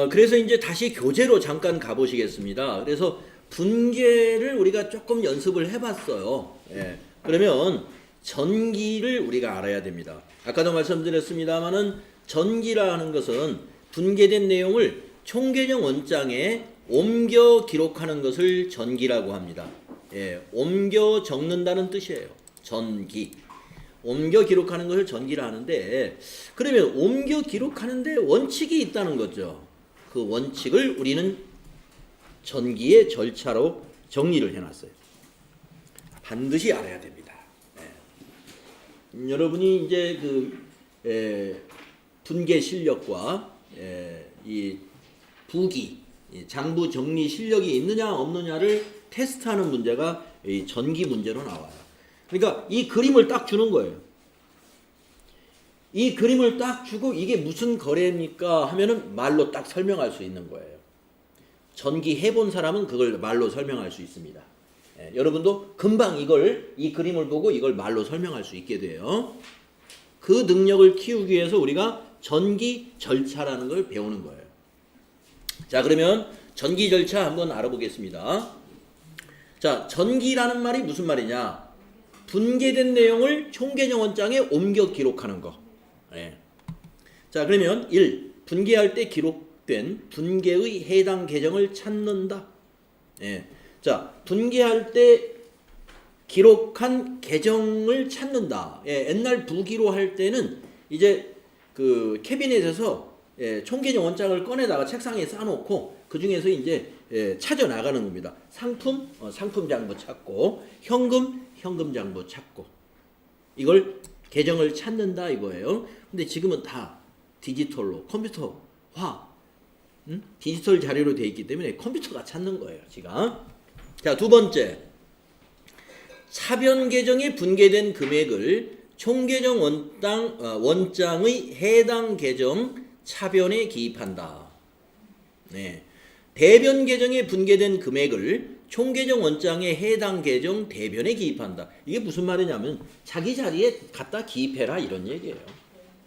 그래서 이제 다시 교재로 잠깐 가보시겠습니다. 그래서 분계를 우리가 조금 연습을 해봤어요. 예. 그러면 전기를 우리가 알아야 됩니다. 아까도 말씀드렸습니다만은 전기라는 것은 분계된 내용을 총계정 원장에 옮겨 기록하는 것을 전기라고 합니다. 예, 옮겨 적는다는 뜻이에요. 전기. 옮겨 기록하는 것을 전기라 하는데, 그러면 옮겨 기록하는데 원칙이 있다는 거죠. 그 원칙을 우리는 전기의 절차로 정리를 해놨어요. 반드시 알아야 됩니다. 여러분이 이제 분계 실력과 이 부기, 장부 정리 실력이 있느냐 없느냐를 테스트하는 문제가 이 전기 문제로 나와요. 그러니까 이 그림을 딱 주는 거예요. 이 그림을 딱 주고 이게 무슨 거래입니까 하면은 말로 딱 설명할 수 있는 거예요. 전기 해본 사람은 그걸 말로 설명할 수 있습니다. 여러분도 금방 이 그림을 보고 이걸 말로 설명할 수 있게 돼요. 그 능력을 키우기 위해서 우리가 전기 절차라는 걸 배우는 거예요. 자, 그러면 전기 절차 한번 알아보겠습니다. 자, 전기라는 말이 무슨 말이냐? 분계된 내용을 총계정 원장에 옮겨 기록하는 거. 자, 그러면 1. 분계할 때 기록된 분계의 해당 계정을 찾는다. 자, 분계할 때 기록한 계정을 찾는다. 옛날 부기로 할 때는 이제 그 캐비넷에서 총계정 원장을 꺼내다가 책상에 쌓아놓고 그 중에서 이제 찾아 나가는 겁니다. 상품, 상품 장부 찾고, 현금 장부 찾고, 이걸 계정을 찾는다 이거예요. 근데 지금은 다 디지털로 컴퓨터화, 디지털 자료로 되어 있기 때문에 컴퓨터가 찾는 거예요, 지금. 자, 두 번째, 차변 계정에 분계된 금액을 총계정 원장의 해당 계정 차변에 기입한다. 대변 계정에 분계된 금액을 총계정 원장의 해당 계정 대변에 기입한다. 이게 무슨 말이냐면 자기 자리에 갖다 기입해라 이런 얘기예요.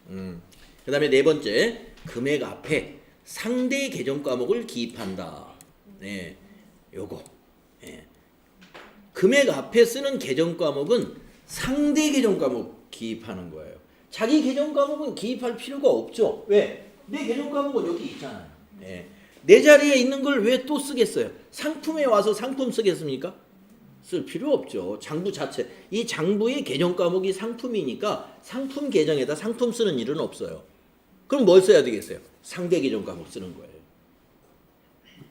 그 다음에 네 번째, 금액 앞에 상대 계정 과목을 기입한다. 요거. 금액 앞에 쓰는 계정 과목은 상대 계정 과목 기입하는 거예요. 자기 계정 과목은 기입할 필요가 없죠. 왜? 내 계정 과목은 여기 있잖아요. 내 자리에 있는 걸 왜 또 쓰겠어요? 상품에 와서 상품 쓰겠습니까? 쓸 필요 없죠. 장부 자체. 이 장부의 계정 과목이 상품이니까 상품 계정에다 상품 쓰는 일은 없어요. 그럼 뭘 써야 되겠어요? 상대 계정 과목 쓰는 거예요.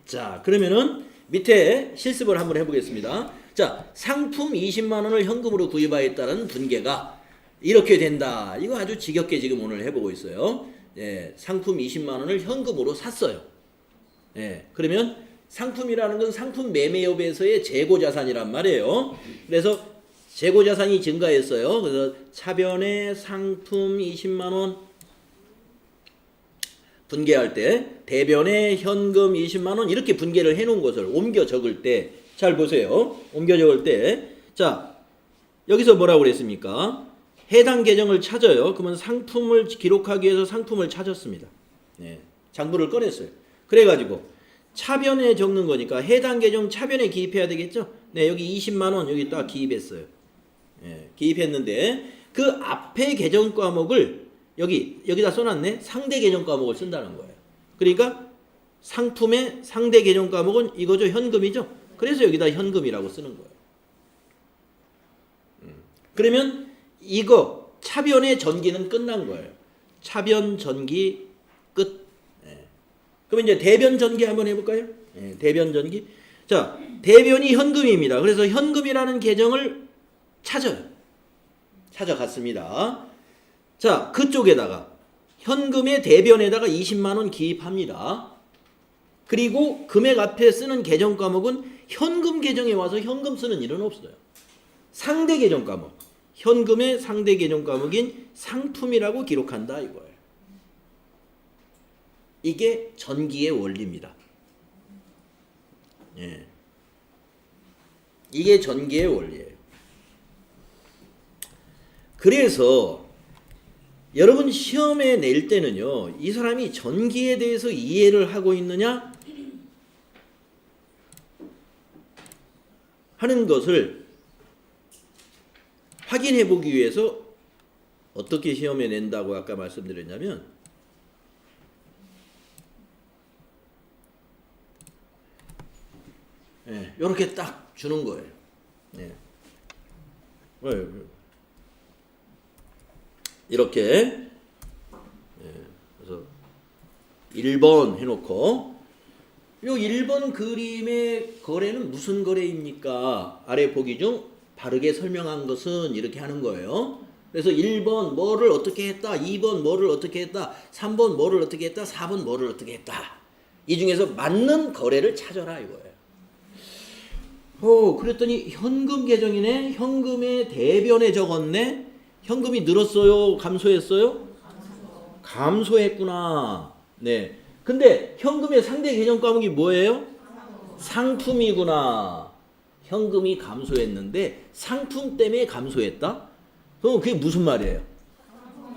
자, 그러면은 밑에 실습을 한번 해보겠습니다. 자, 상품 20만 원을 현금으로 구입하였다는 분계가 이렇게 된다. 이거 아주 지겹게 지금 오늘 해보고 있어요. 상품 20만 원을 현금으로 샀어요. 그러면 상품이라는 건 상품 매매업에서의 재고자산이란 말이에요. 그래서 재고자산이 증가했어요. 그래서 차변에 상품 20만 원 분계할 때 대변에 현금 20만 원 이렇게 분계를 해놓은 것을 옮겨 적을 때 잘 보세요. 옮겨 적을 때 자, 여기서 뭐라고 그랬습니까? 해당 계정을 찾아요. 그러면 상품을 기록하기 위해서 상품을 찾았습니다. 장부를 꺼냈어요. 그래가지고 차변에 적는 거니까 해당 계정 차변에 기입해야 되겠죠? 여기 20만 원 여기 딱 기입했어요. 기입했는데 그 앞에 계정 과목을 여기다 써놨네. 상대 계정 과목을 쓴다는 거예요. 그러니까 상품의 상대 계정 과목은 이거죠. 현금이죠. 그래서 여기다 현금이라고 쓰는 거예요. 그러면 이거 차변의 전기는 끝난 거예요. 차변 전기 끝. 그럼 이제 대변 전기 한번 해볼까요? 대변 전기. 자, 대변이 현금입니다. 그래서 현금이라는 계정을 찾아갔습니다. 자, 그쪽에다가 현금의 대변에다가 20만 원 기입합니다. 그리고 금액 앞에 쓰는 계정 과목은 현금 계정에 와서 현금 쓰는 일은 없어요. 상대 계정 과목. 현금의 상대 계정 과목인 상품이라고 기록한다 이거예요. 이게 전기의 원리입니다. 이게 전기의 원리예요. 그래서 여러분 시험에 낼 때는요, 이 사람이 전기에 대해서 이해를 하고 있느냐 하는 것을 확인해 보기 위해서 어떻게 시험에 낸다고 아까 말씀드렸냐면, 이렇게 딱 주는 거예요. 이렇게 그래서 1번 해놓고, 요 1번 그림의 거래는 무슨 거래입니까? 아래 보기 중 바르게 설명한 것은 이렇게 하는 거예요. 그래서 1번 뭐를 어떻게 했다, 2번 뭐를 어떻게 했다, 3번 뭐를 어떻게 했다, 4번 뭐를 어떻게 했다. 이 중에서 맞는 거래를 찾아라 이거예요. 그랬더니 현금 계정이네. 현금의 대변에 적었네. 현금이 늘었어요, 감소했어요? 감소했구나. 네. 근데 현금의 상대 개정 과목이 뭐예요? 상품이구나. 현금이 감소했는데 상품 때문에 감소했다? 그럼 그게 무슨 말이에요?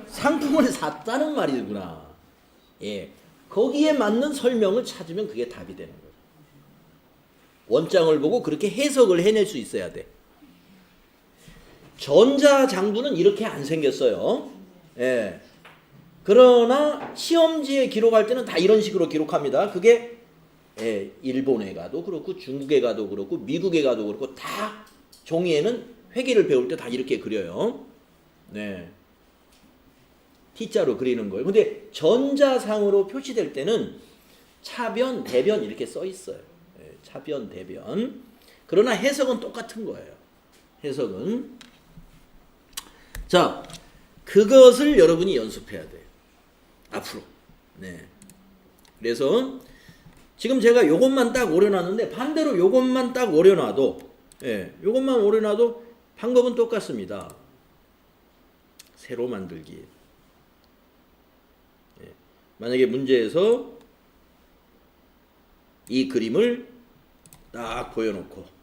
상품을 샀다는 말이구나. 거기에 맞는 설명을 찾으면 그게 답이 되는 거예요. 원장을 보고 그렇게 해석을 해낼 수 있어야 돼. 전자장부는 이렇게 안 생겼어요. 그러나 시험지에 기록할 때는 다 이런 식으로 기록합니다. 그게 일본에 가도 그렇고 중국에 가도 그렇고 미국에 가도 그렇고 다 종이에는 회계를 배울 때 다 이렇게 그려요. T자로 그리는 거예요. 근데 전자상으로 표시될 때는 차변, 대변 이렇게 써 있어요. 차변, 대변. 그러나 해석은 똑같은 거예요. 해석은. 자, 그것을 여러분이 연습해야 돼요. 앞으로. 그래서 지금 제가 요것만 딱 오려놨는데 반대로 요것만 딱 오려놔도, 요것만 오려놔도 방법은 똑같습니다. 새로 만들기. 만약에 문제에서 이 그림을 딱 보여놓고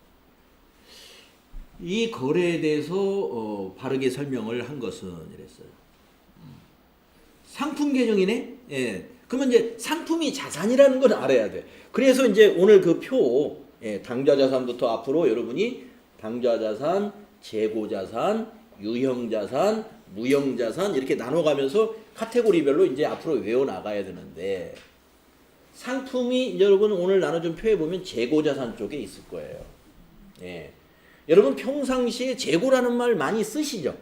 이 거래에 대해서 바르게 설명을 한 것은 이랬어요. 상품 계정이네. 그러면 이제 상품이 자산이라는 걸 알아야 돼. 그래서 이제 오늘 그 표, 당좌자산부터 앞으로 여러분이 당좌자산, 재고자산, 유형자산, 무형자산 이렇게 나눠가면서 카테고리별로 이제 앞으로 외워 나가야 되는데, 상품이 여러분 오늘 나눠준 표에 보면 재고자산 쪽에 있을 거예요. 여러분 평상시에 재고라는 말 많이 쓰시죠?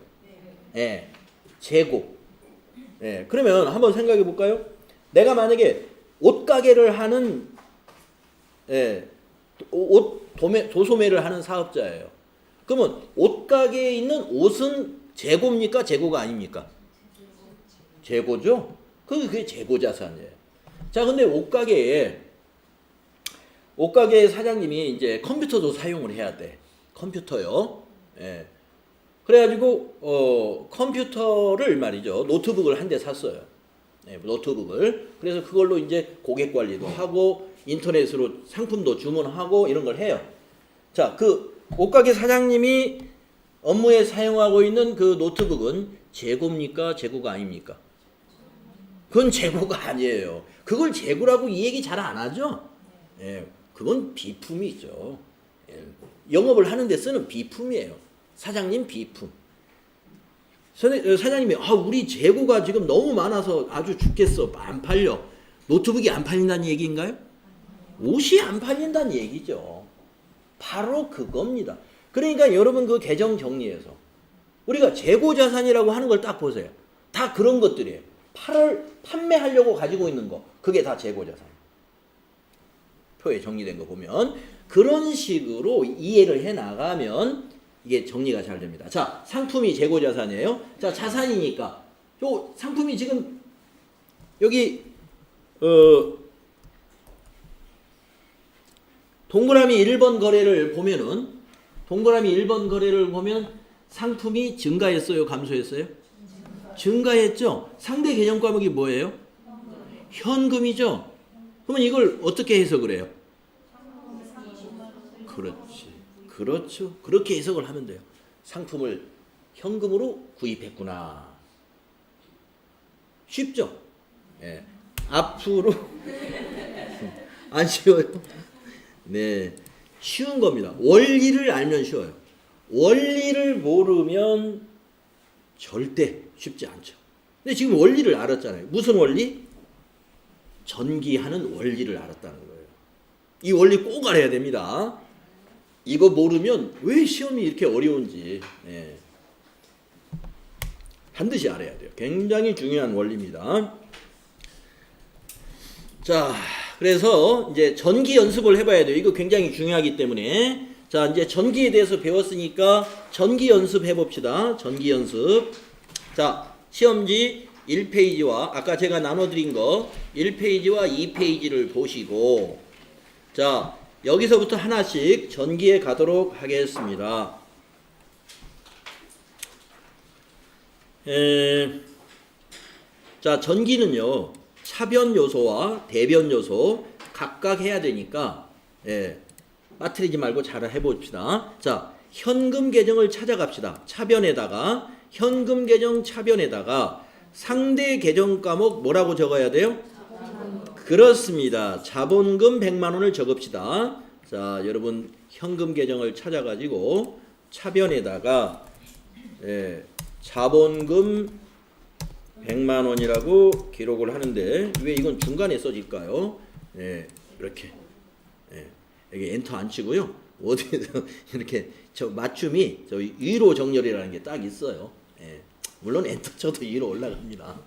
재고. 그러면 한번 생각해 볼까요? 내가 만약에 옷가게를 하는, 도소매를 하는 사업자예요. 그러면 옷가게에 있는 옷은 재고입니까? 재고가 아닙니까? 재고죠? 그게 재고자산이에요. 자, 근데 옷가게에 사장님이 이제 컴퓨터도 사용을 해야 돼. 컴퓨터요. 그래가지고 컴퓨터를 말이죠. 노트북을 한 대 샀어요. 노트북을. 그래서 그걸로 이제 고객 관리도 하고 인터넷으로 상품도 주문하고 이런 걸 해요. 자, 그 옷가게 사장님이 업무에 사용하고 있는 그 노트북은 재고입니까? 재고가 아닙니까? 그건 재고가 아니에요. 그걸 재고라고 이 얘기 잘 안 하죠? 그건 비품이죠. 영업을 하는 데 쓰는 비품이에요. 사장님 비품. 사장님이 우리 재고가 지금 너무 많아서 아주 죽겠어. 안 팔려. 노트북이 안 팔린다는 얘기인가요? 옷이 안 팔린다는 얘기죠. 바로 그겁니다. 그러니까 여러분 그 계정 정리해서 우리가 재고자산이라고 하는 걸 딱 보세요. 다 그런 것들이에요. 판매하려고 가지고 있는 거, 그게 다 재고자산. 표에 정리된 거 보면 그런 식으로 이해를 해 나가면 이게 정리가 잘 됩니다. 자, 상품이 재고자산이에요. 자, 자산이니까 요 상품이 지금 여기 동그라미 1번 거래를 보면은, 동그라미 1번 거래를 보면 상품이 증가했어요, 감소했어요? 증가했죠. 상대 개정 과목이 뭐예요? 현금이죠. 그러면 이걸 어떻게 해석을 해요? 그렇지. 그렇죠. 그렇게 해석을 하면 돼요. 상품을 현금으로 구입했구나. 쉽죠? 예. 앞으로 안 쉬워요? 네, 쉬운 겁니다. 원리를 알면 쉬워요. 원리를 모르면 절대 쉽지 않죠. 근데 지금 원리를 알았잖아요. 무슨 원리? 전기하는 원리를 알았다는 거예요. 이 원리 꼭 알아야 됩니다. 이거 모르면 왜 시험이 이렇게 어려운지 반드시 알아야 돼요. 굉장히 중요한 원리입니다. 자, 그래서 이제 전기 연습을 해봐야 돼요. 이거 굉장히 중요하기 때문에. 자, 이제 전기에 대해서 배웠으니까 전기 연습 해봅시다. 전기 연습. 자, 시험지 1페이지와 아까 제가 나눠드린 거 1페이지와 2페이지를 보시고, 자, 여기서부터 하나씩 전기에 가도록 하겠습니다. 자, 전기는요, 차변 요소와 대변 요소 각각 해야 되니까, 빠뜨리지 말고 잘 해봅시다. 자, 현금 계정을 찾아갑시다. 차변에다가, 현금 계정 차변에다가 상대 계정 과목 뭐라고 적어야 돼요? 그렇습니다. 자본금 100만 원을 적읍시다. 자, 여러분 현금 계정을 찾아가지고 차변에다가 자본금 100만 원이라고 기록을 하는데 왜 이건 중간에 써질까요? 이렇게 여기 엔터 안 치고요. 워드에서 이렇게 저 맞춤이 저 위로 정렬이라는 게 딱 있어요. 물론 엔터 쳐도 위로 올라갑니다.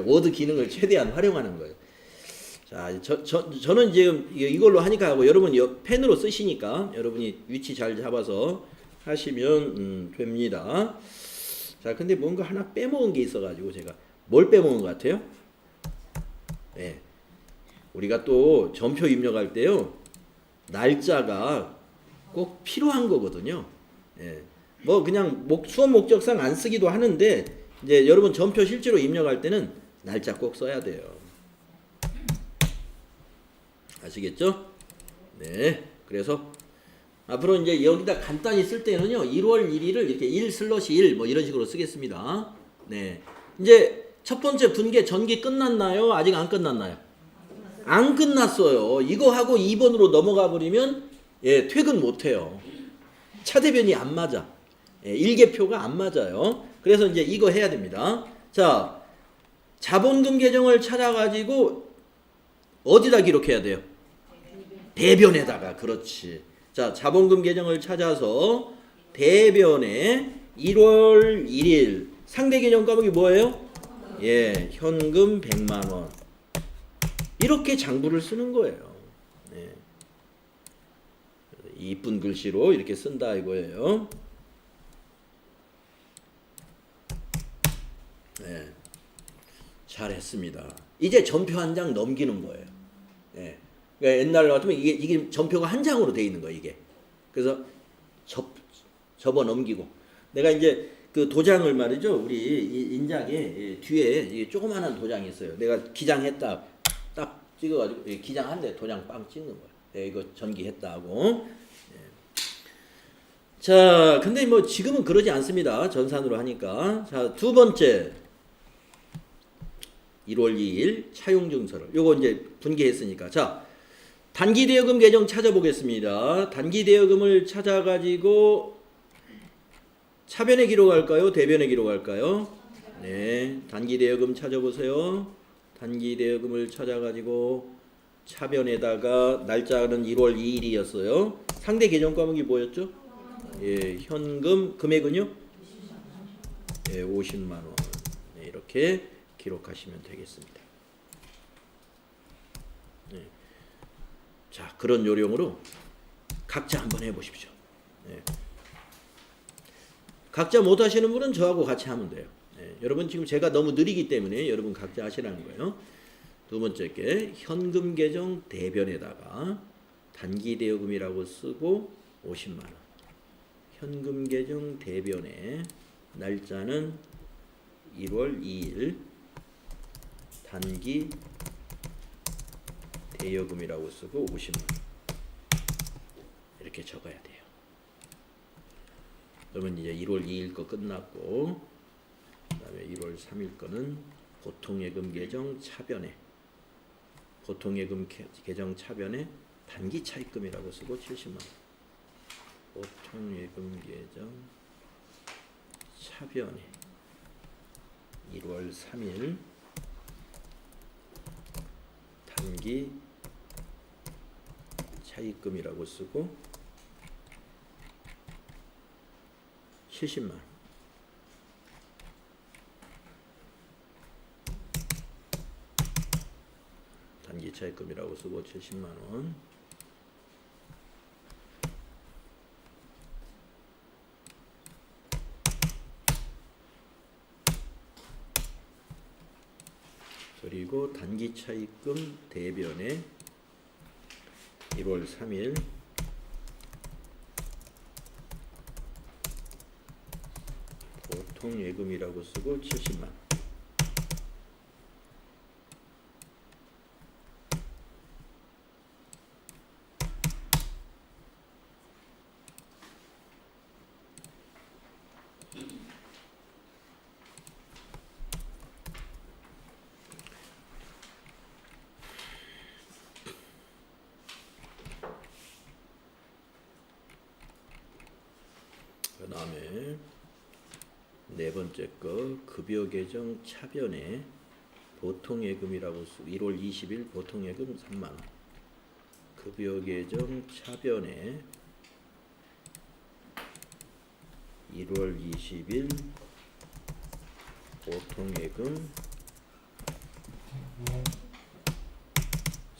워드 기능을 최대한 활용하는 거예요. 자, 저는 지금 이걸로 하니까 하고 여러분 펜으로 쓰시니까 여러분이 위치 잘 잡아서 하시면 됩니다. 자, 근데 뭔가 하나 빼먹은 게 있어가지고 제가 뭘 빼먹은 것 같아요? 우리가 또 전표 입력할 때요, 날짜가 꼭 필요한 거거든요. 뭐 그냥 수업 목적상 안 쓰기도 하는데 이제 여러분 전표 실제로 입력할 때는 날짜 꼭 써야 돼요. 아시겠죠? 네. 그래서 앞으로 이제 여기다 간단히 쓸 때는요, 1월 1일을 이렇게 1/1 뭐 이런 식으로 쓰겠습니다. 네. 이제 첫 번째 분계 전기 끝났나요? 아직 안 끝났나요? 안 끝났어요. 이거 하고 2번으로 넘어가 버리면 퇴근 못 해요. 차대변이 안 맞아. 일계표가 안 맞아요. 그래서 이제 이거 해야 됩니다. 자, 자본금 계정을 찾아가지고 어디다 기록해야 돼요? 대변에다가. 그렇지. 자, 자본금 계정을 찾아서 대변에 1월 1일 상대 계정 과목이 뭐예요? 현금 100만 원. 이렇게 장부를 쓰는 거예요. 이쁜 글씨로 이렇게 쓴다 이거예요. 잘했습니다. 이제 전표 한 장 넘기는 거예요. 그러니까 옛날 같으면 이게 전표가 한 장으로 돼 있는 거예요, 이게. 그래서 접어 넘기고. 내가 이제 그 도장을 말이죠, 우리 인장에 뒤에 조그마한 도장이 있어요. 내가 기장했다 딱 찍어가지고 기장한데 도장 빵 찍는 거예요. 이거 전기했다 하고. 자, 근데 뭐 지금은 그러지 않습니다. 전산으로 하니까. 자, 두 번째 1월 2일 차용증서를 요거 이제 분개했으니까. 자, 단기대여금 계정 찾아보겠습니다. 단기대여금을 찾아가지고 차변에 기록할까요? 대변에 기록할까요? 네, 단기대여금 찾아보세요. 단기대여금을 찾아가지고 차변에다가 날짜는 1월 2일이었어요. 상대 계정 과목이 뭐였죠? 현금 금액은요? 50만 원. 이렇게 기록하시면 되겠습니다. 자, 그런 요령으로 각자 한번 해보십시오. 각자 못하시는 분은 저하고 같이 하면 돼요. 여러분 지금 제가 너무 느리기 때문에 여러분 각자 하시라는 거예요. 두 번째 게 현금 계정 대변에다가 단기대여금이라고 쓰고 50만 원. 현금 계정 대변에 날짜는 1월 2일 단기 대여금이라고 쓰고 50만 원. 이렇게 적어야 돼요. 그러면 이제 1월 2일 거 끝났고, 그 다음에 1월 3일 거는 보통예금 계정 차변에 보통예금 계정 차변에 단기 차입금이라고 쓰고 70만 원. 보통예금 계정 차변에 1월 3일 단기 차입금이라고 쓰고 70만 원. 단기 차입금이라고 쓰고 70만 원. 그리고 단기 차입금 대변에 1월 3일 보통 예금이라고 쓰고 70만 원. 그 다음에 네 번째 거 급여 계정 차변에 보통예금이라고 쓰고 1월 20일 보통예금 3만 원. 급여 계정 차변에 1월 20일 보통예금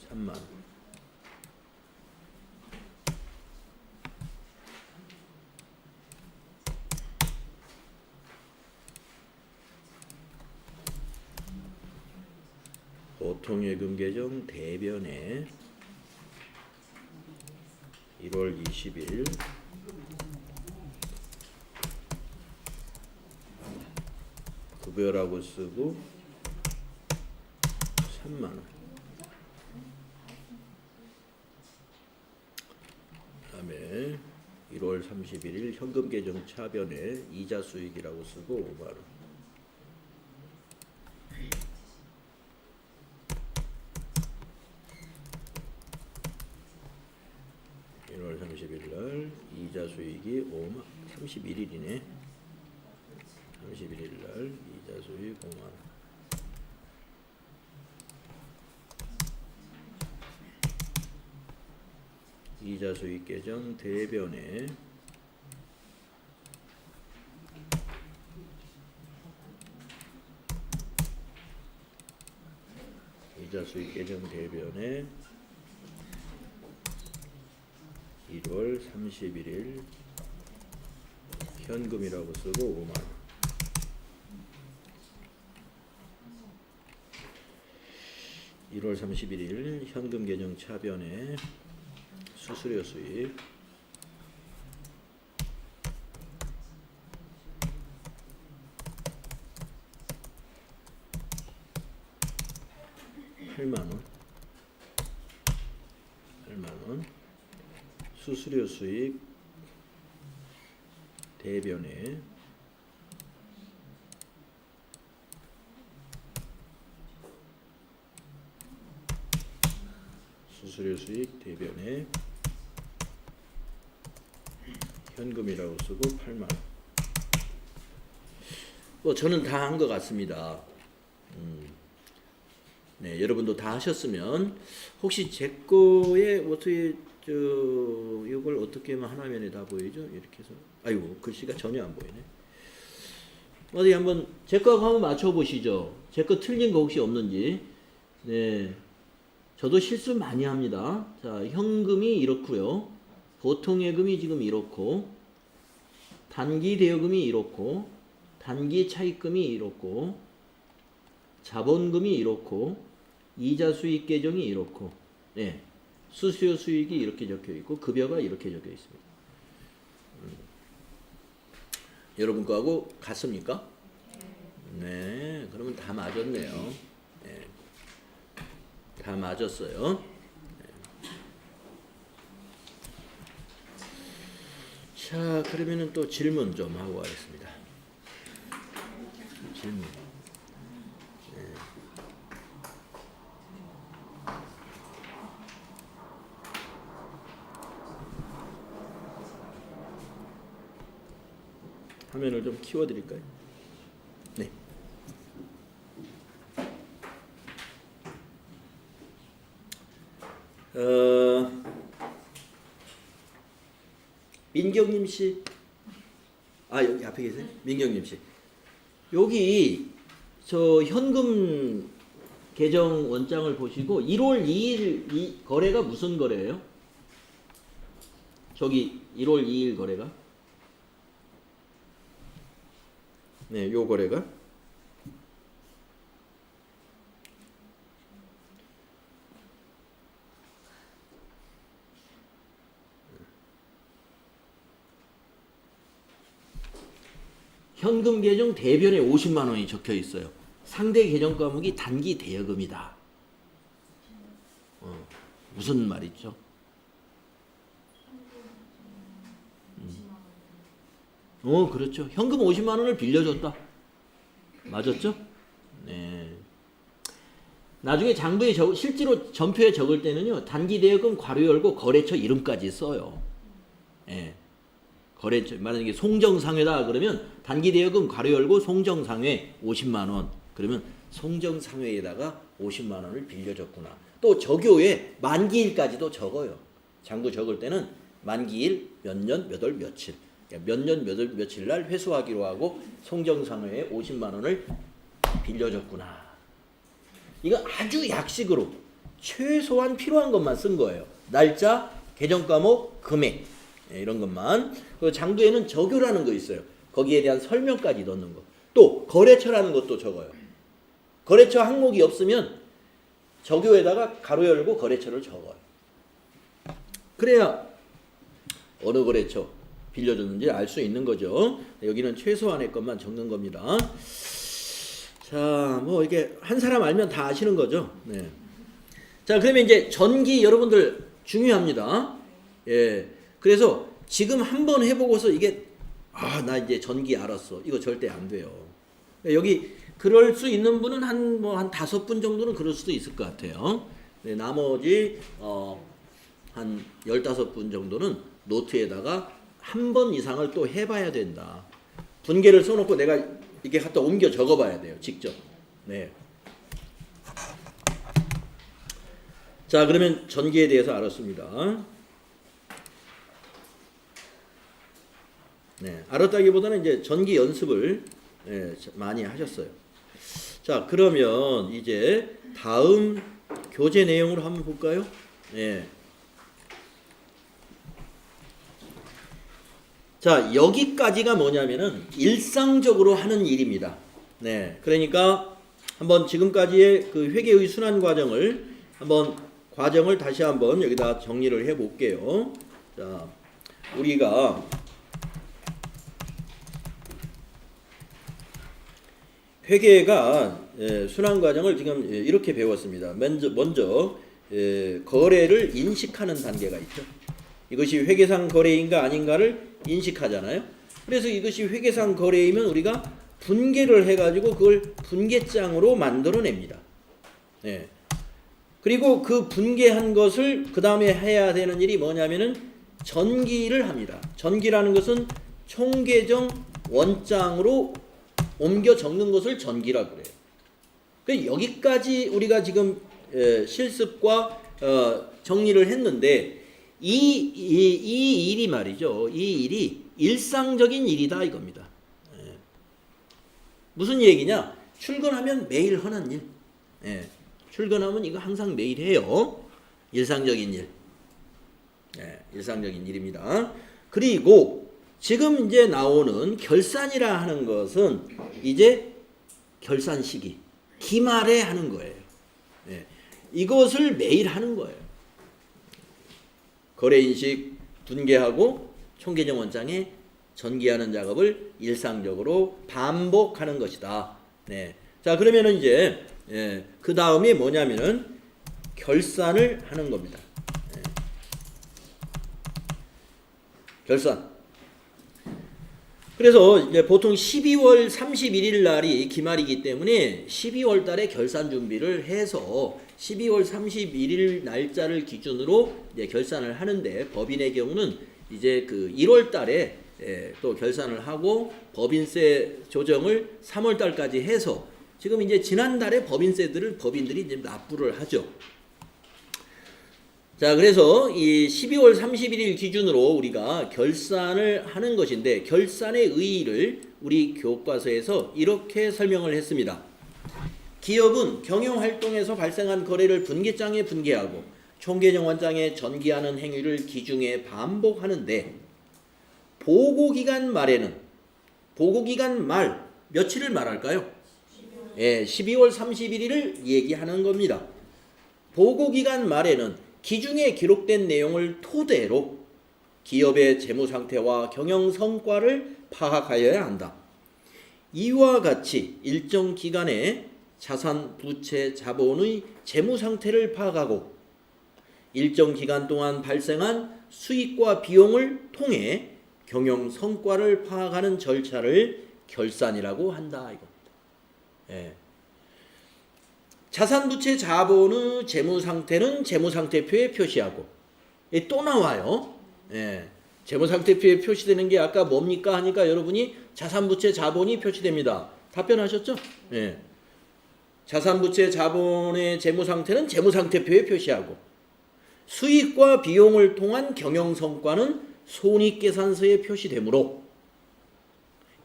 3만 원. 보통예금 계정 대변에 1월 20일 급여라고 쓰고 3만 원. 그다음에 1월 31일 현금 계정 차변에 이자 수익이라고 쓰고 5만 원. 1월 30일 날 이자 수익이 5만 31일이네. 31일 날 이자 수익 5만 원. 이자 수익 계정 대변에 이자 수익 계정 대변에 1월 31일 현금이라고 쓰고 5만 원. (1월 31일) 현금 계정 차변에 수수료 수익 8만 원. 8만 원. 수수료 수익 대변에 수수료 수익 대변에 현금이라고 쓰고 8만 원. 뭐 저는 다 한 것 같습니다. 네, 여러분도 다 하셨으면 혹시 제 거에 어떻게 이걸 어떻게 하면 하나 면에 다 보이죠? 이렇게 해서 아이고 글씨가 전혀 안 보이네. 어디 한번 제 거 한번 맞춰 보시죠. 제 거 틀린 거 혹시 없는지. 네, 저도 실수 많이 합니다. 자, 현금이 이렇고요. 보통예금이 지금 이렇고, 단기 대여금이 이렇고, 단기 차입금이 이렇고, 자본금이 이렇고, 이자 수익 계정이 이렇고, 네, 수수료 수익이 이렇게 적혀 있고, 급여가 이렇게 적혀 있습니다. 여러분 거하고 같습니까? 네, 그러면 다 맞았네요. 네, 다 맞았어요. 네. 자, 그러면은 또 질문 좀 하고 가겠습니다. 질문. 네. 화면을 좀 키워드릴까요? 네. 민경님 씨, 여기 앞에 계세요? 민경님 씨, 여기 저 현금 계정 원장을 보시고 1월 2일 이 거래가 무슨 거래예요? 저기 1월 2일 거래가? 네, 요 거래가 현금 계정 대변에 50만 원이 적혀 있어요. 상대 계정 과목이 단기 대여금이다. 무슨 말이죠? 그렇죠. 현금 50만 원을 빌려줬다. 맞았죠? 네. 나중에 장부에 실제로 전표에 적을 때는요, 단기 대여금 괄호 열고 거래처 이름까지 써요. 예. 거래처, 만약에 송정상회다 그러면 단기 대여금 괄호 열고 송정상회 50만 원. 그러면 송정상회에다가 50만 원을 빌려줬구나. 또 적요에 만기일까지도 적어요. 장부 적을 때는 만기일 몇 년 몇 월 며칠. 몇 년 몇 월 며칠 날 회수하기로 하고 송정상회에 50만 원을 빌려줬구나. 이거 아주 약식으로 최소한 필요한 것만 쓴 거예요. 날짜, 계정 과목, 금액 이런 것만. 그 장부에는 적요라는 거 있어요. 거기에 대한 설명까지 넣는 거. 또 거래처라는 것도 적어요. 거래처 항목이 없으면 적요에다가 가로 열고 거래처를 적어요. 그래야 어느 거래처 빌려줬는지 알 수 있는 거죠. 여기는 최소한의 것만 적는 겁니다. 자, 뭐 이게 한 사람 알면 다 아시는 거죠. 네. 자, 그러면 이제 전기 여러분들 중요합니다. 예. 그래서 지금 한번 해보고서 이게 나 이제 전기 알았어. 이거 절대 안 돼요. 여기 그럴 수 있는 분은 한 5분 정도는 그럴 수도 있을 것 같아요. 네, 나머지 한 15분 정도는 노트에다가 한 번 이상을 또 해봐야 된다. 분계를 써놓고 내가 이렇게 갖다 옮겨 적어봐야 돼요. 직접. 네. 자, 그러면 전기에 대해서 알았습니다. 네, 알았다기보다는 이제 전기 연습을 많이 하셨어요. 자, 그러면 이제 다음 교재 내용으로 한번 볼까요? 네. 자, 여기까지가 뭐냐면은 일상적으로 하는 일입니다. 네, 그러니까 한번 지금까지의 그 회계의 순환 과정을 다시 한번 여기다 정리를 해 볼게요. 자, 우리가 회계가 순환 과정을 지금 이렇게 배웠습니다. 먼저 거래를 인식하는 단계가 있죠. 이것이 회계상 거래인가 아닌가를 인식하잖아요. 그래서 이것이 회계상 거래이면 우리가 분계를 해가지고 그걸 분계장으로 만들어냅니다. 네. 그리고 그 분계한 것을 그 다음에 해야 되는 일이 뭐냐면은 전기를 합니다. 전기라는 것은 총계정 원장으로 옮겨 적는 것을 전기라고 그래요. 그러니까 여기까지 우리가 지금 실습과 정리를 했는데 이 일이 말이죠. 이 일이 일상적인 일이다 이겁니다. 무슨 얘기냐? 출근하면 매일 하는 일. 출근하면 이거 항상 매일 해요. 일상적인 일. 일상적인 일입니다. 그리고 지금 이제 나오는 결산이라 하는 것은 이제 결산 시기, 기말에 하는 거예요. 이것을 매일 하는 거예요. 거래인식 분계하고 총계정 원장에 전기하는 작업을 일상적으로 반복하는 것이다. 네. 자, 그러면은 이제 그 다음이 뭐냐면은 결산을 하는 겁니다. 결산. 그래서 이제 보통 12월 31일 날이 기말이기 때문에 12월 달에 결산 준비를 해서 12월 31일 날짜를 기준으로 이제 결산을 하는데 법인의 경우는 이제 그 1월 달에 또 결산을 하고 법인세 조정을 3월 달까지 해서 지금 이제 지난달에 법인세들을 법인들이 이제 납부를 하죠. 자, 그래서 이 12월 31일 기준으로 우리가 결산을 하는 것인데 결산의 의의를 우리 교과서에서 이렇게 설명을 했습니다. 기업은 경영활동에서 발생한 거래를 분기장에 분기하고 총계정원장에 전기하는 행위를 기중에 반복하는데 보고기간 말에는 보고기간 말 며칠을 말할까요? 12월 31일을 얘기하는 겁니다. 보고기간 말에는 기중에 기록된 내용을 토대로 기업의 재무상태와 경영성과를 파악하여야 한다. 이와 같이 일정 기간에 자산, 부채, 자본의 재무상태를 파악하고 일정 기간 동안 발생한 수익과 비용을 통해 경영성과를 파악하는 절차를 결산이라고 한다. 이겁니다. 자산, 부채, 자본의 재무상태는 재무상태표에 표시하고 또 나와요. 재무상태표에 표시되는 게 아까 뭡니까 하니까 여러분이 자산, 부채, 자본이 표시됩니다. 답변하셨죠? 자산, 부채, 자본의 재무상태는 재무상태표에 표시하고 수익과 비용을 통한 경영성과는 손익계산서에 표시되므로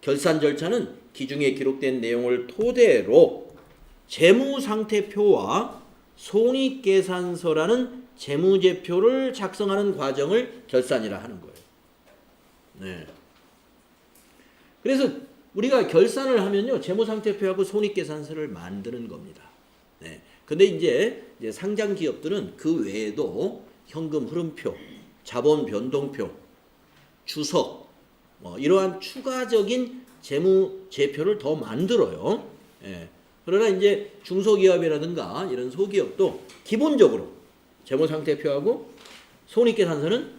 결산 절차는 기중에 기록된 내용을 토대로 재무상태표와 손익계산서라는 재무제표를 작성하는 과정을 결산이라 하는 거예요. 그래서 우리가 결산을 하면요, 재무상태표하고 손익계산서를 만드는 겁니다. 근데 이제 상장 기업들은 그 외에도 현금 흐름표, 자본 변동표, 주석, 이러한 추가적인 재무제표를 더 만들어요. 그러나 이제 중소기업이라든가 이런 소기업도 기본적으로 재무상태표하고 손익계산서는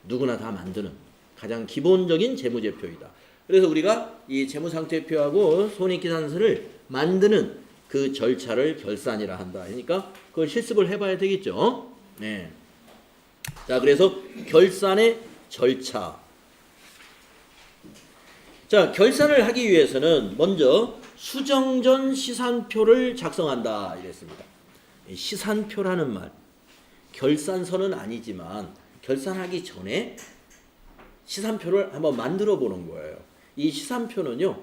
누구나 다 만드는 가장 기본적인 재무제표이다. 그래서 우리가 이 재무상태표하고 손익계산서를 만드는 그 절차를 결산이라 한다. 그러니까 그걸 실습을 해봐야 되겠죠. 자, 그래서 결산의 절차. 자, 결산을 하기 위해서는 먼저 수정전 시산표를 작성한다 이랬습니다. 시산표라는 말, 결산서는 아니지만 결산하기 전에 시산표를 한번 만들어 보는 거예요. 이 시산표는요,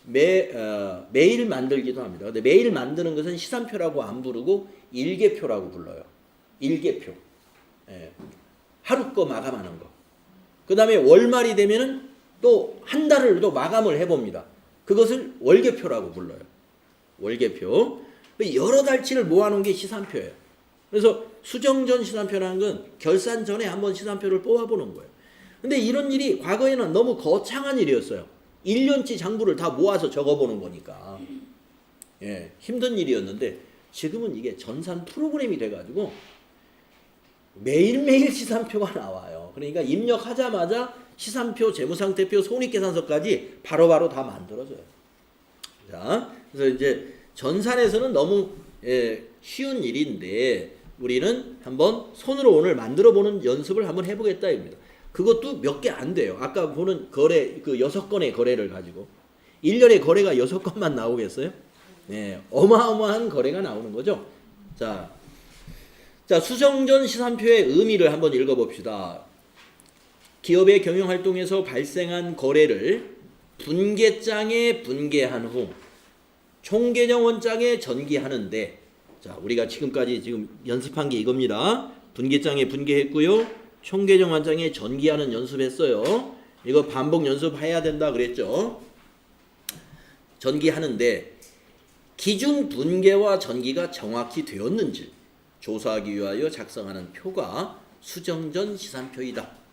매일 만들기도 합니다. 근데 매일 만드는 것은 시산표라고 안 부르고 일개표라고 불러요. 일개표. 하루 거 마감하는 거. 그 다음에 월말이 되면은 또 한 달을 또 마감을 해봅니다. 그것을 월계표라고 불러요. 월계표. 여러 달치를 모아놓은 게 시산표예요. 그래서 수정전 시산표라는 건 결산 전에 한번 시산표를 뽑아보는 거예요. 근데 이런 일이 과거에는 너무 거창한 일이었어요. 1년치 장부를 다 모아서 적어보는 거니까. 힘든 일이었는데 지금은 이게 전산 프로그램이 돼가지고 매일매일 시산표가 나와요. 그러니까 입력하자마자 시산표, 재무상태표, 손익계산서까지 바로바로 다 만들어져요. 자, 그래서 이제 전산에서는 너무 쉬운 일인데 우리는 한번 손으로 오늘 만들어보는 연습을 한번 해보겠다 입니다. 그것도 몇 개 안 돼요. 아까 보는 거래, 그 6건의 거래를 가지고 1년에 거래가 6건만 나오겠어요? 어마어마한 거래가 나오는 거죠. 자, 수정전 시산표의 의미를 한번 읽어봅시다. 기업의 경영활동에서 발생한 거래를 분계장에 분계한 후 총계정원장에 전기하는데, 자, 우리가 지금까지 지금 연습한 게 이겁니다. 분계장에 분계했고요. 총계정원장에 전기하는 연습했어요. 이거 반복 연습해야 된다 그랬죠. 전기하는데 기준 분계와 전기가 정확히 되었는지 조사하기 위하여 작성하는 표가 수정전 시산표이다.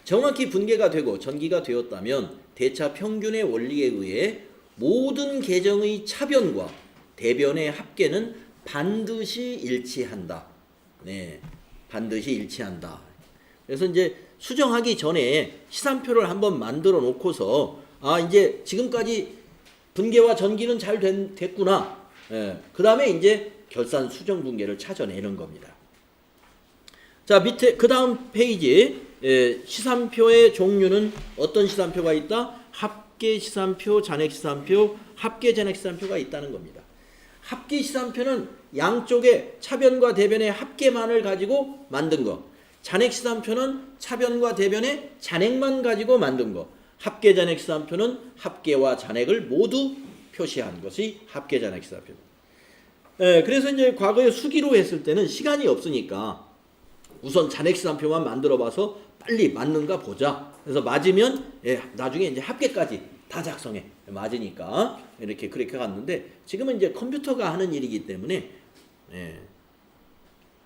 정확히 분계가 되고 전기가 되었다면 대차 평균의 원리에 의해 모든 계정의 차변과 대변의 합계는 반드시 일치한다. 반드시 일치한다. 그래서 이제 수정하기 전에 시산표를 한번 만들어 놓고서 이제 지금까지 분계와 전기는 잘 됐구나. 그 다음에 이제 결산 수정 분계를 찾아내는 겁니다. 자, 밑에 그 다음 페이지 시산표의 종류는 어떤 시산표가 있다? 합계 시산표, 잔액 시산표, 합계 잔액 시산표가 있다는 겁니다. 합계 시산표는 양쪽에 차변과 대변의 합계만을 가지고 만든 거. 잔액 시산표는 차변과 대변의 잔액만 가지고 만든 거. 합계 잔액 시산표는 합계와 잔액을 모두 표시한 것이 합계 잔액 시산표입니다. 그래서 이제 과거에 수기로 했을 때는 시간이 없으니까 우선 잔액 시산표만 만들어 봐서 빨리 맞는가 보자. 그래서 맞으면 나중에 이제 합계까지 다 작성해. 맞으니까 그렇게 갔는데 지금은 이제 컴퓨터가 하는 일이기 때문에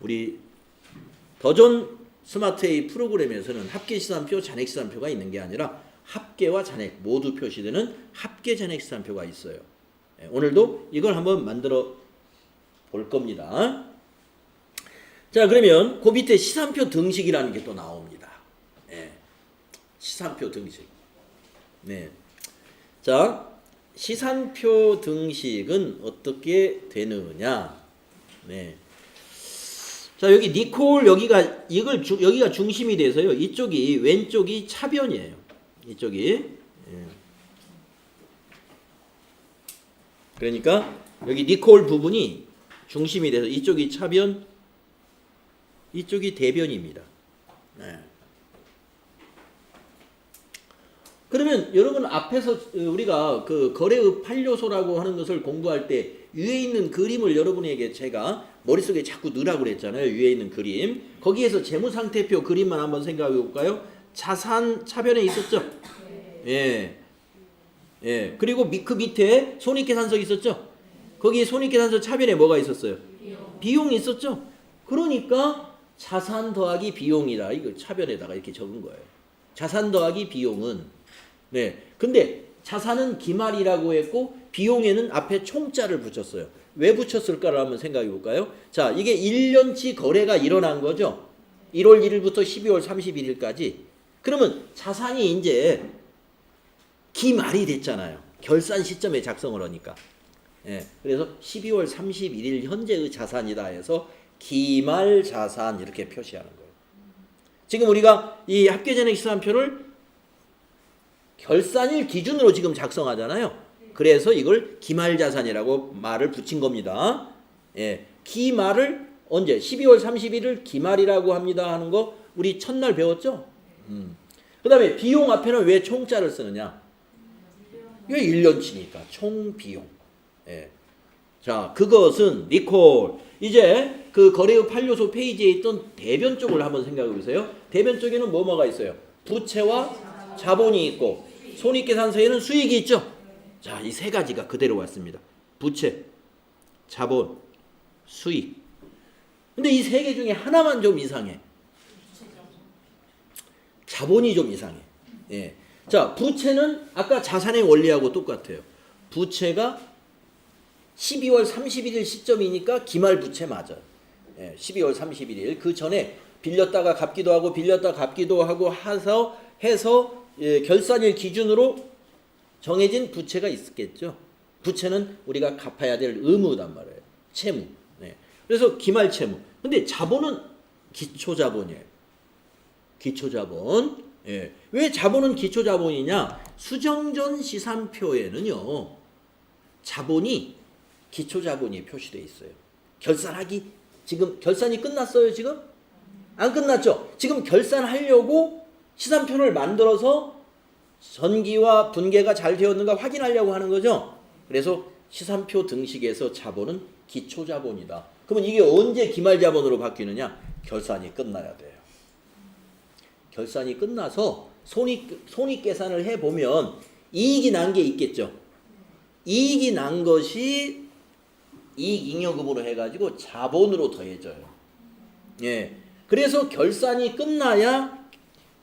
우리 더존 스마트 A 프로그램에서는 합계 시산표, 잔액 시산표가 있는 게 아니라 합계와 잔액 모두 표시되는 합계 잔액 시산표가 있어요. 오늘도 이걸 한번 만들어 볼 겁니다. 자, 그러면 그 밑에 시산표 등식이라는 게 또 나옵니다. 시산표 등식. 자, 시산표 등식은 어떻게 되느냐? 자, 여기 니콜 여기가 중심이 돼서요. 이쪽이 왼쪽이 차변이에요. 이쪽이. 그러니까 여기 니콜 부분이 중심이 돼서 이쪽이 차변, 이쪽이 대변입니다. 그러면 여러분 앞에서 우리가 그 거래의 8요소라고 하는 것을 공부할 때 위에 있는 그림을 여러분에게 제가 머릿속에 자꾸 넣으라고 그랬잖아요. 위에 있는 그림. 거기에서 재무상태표 그림만 한번 생각해 볼까요? 자산 차변에 있었죠? 그리고 그 밑에 손익계산서 있었죠? 거기 손익계산서 차변에 뭐가 있었어요? 비용이 있었죠? 그러니까 자산 더하기 비용이다. 이거 차변에다가 이렇게 적은 거예요. 자산 더하기 비용은 근데 자산은 기말이라고 했고 비용에는 앞에 총자를 붙였어요. 왜 붙였을까를 한번 생각해 볼까요? 자, 이게 1년치 거래가 일어난 거죠. 1월 1일부터 12월 31일까지. 그러면 자산이 이제 기말이 됐잖아요. 결산 시점에 작성을 하니까. 그래서 12월 31일 현재의 자산이다 해서 기말 자산 이렇게 표시하는 거예요. 지금 우리가 이 합계잔액 시산표를 결산일 기준으로 지금 작성하잖아요. 그래서 이걸 기말자산이라고 말을 붙인 겁니다. 기말을 언제? 12월 31일 기말이라고 합니다 하는 거 우리 첫날 배웠죠? 그 다음에 비용 앞에는 왜 총자를 쓰느냐? 이게 1년치니까 총비용. 자, 그것은 니콜. 이제 그 거래의 8요소 페이지에 있던 대변 쪽을 한번 생각해 보세요. 대변 쪽에는 뭐가 있어요? 부채와 자본이 있고 손익계산서에는 수익이 있죠. 자, 이 세 가지가 그대로 왔습니다. 부채, 자본, 수익. 근데 이 세 개 중에 하나만 좀 이상해. 자본이 좀 이상해. 자, 부채는 아까 자산의 원리하고 똑같아요. 부채가 12월 31일 시점이니까 기말 부채 맞아요. 12월 31일. 그 전에 빌렸다가 갚기도 하고 빌렸다가 갚기도 하고 해서 결산일 기준으로 정해진 부채가 있겠죠. 부채는 우리가 갚아야 될 의무단 말이에요. 채무. 그래서 기말 채무. 근데 자본은 기초자본이에요. 기초자본. 왜 자본은 기초자본이냐? 수정전 시산표에는요. 자본이 기초자본이 표시되어 있어요. 지금 결산이 끝났어요, 지금? 안 끝났죠? 지금 결산하려고 시산표를 만들어서 전기와 분계가 잘 되었는가 확인하려고 하는 거죠. 그래서 시산표 등식에서 자본은 기초자본이다. 그러면 이게 언제 기말자본으로 바뀌느냐? 결산이 끝나야 돼요. 결산이 끝나서 손익계산을 해보면 이익이 난 게 있겠죠. 이익이 난 것이 이익잉여금으로 해가지고 자본으로 더해져요. 그래서 결산이 끝나야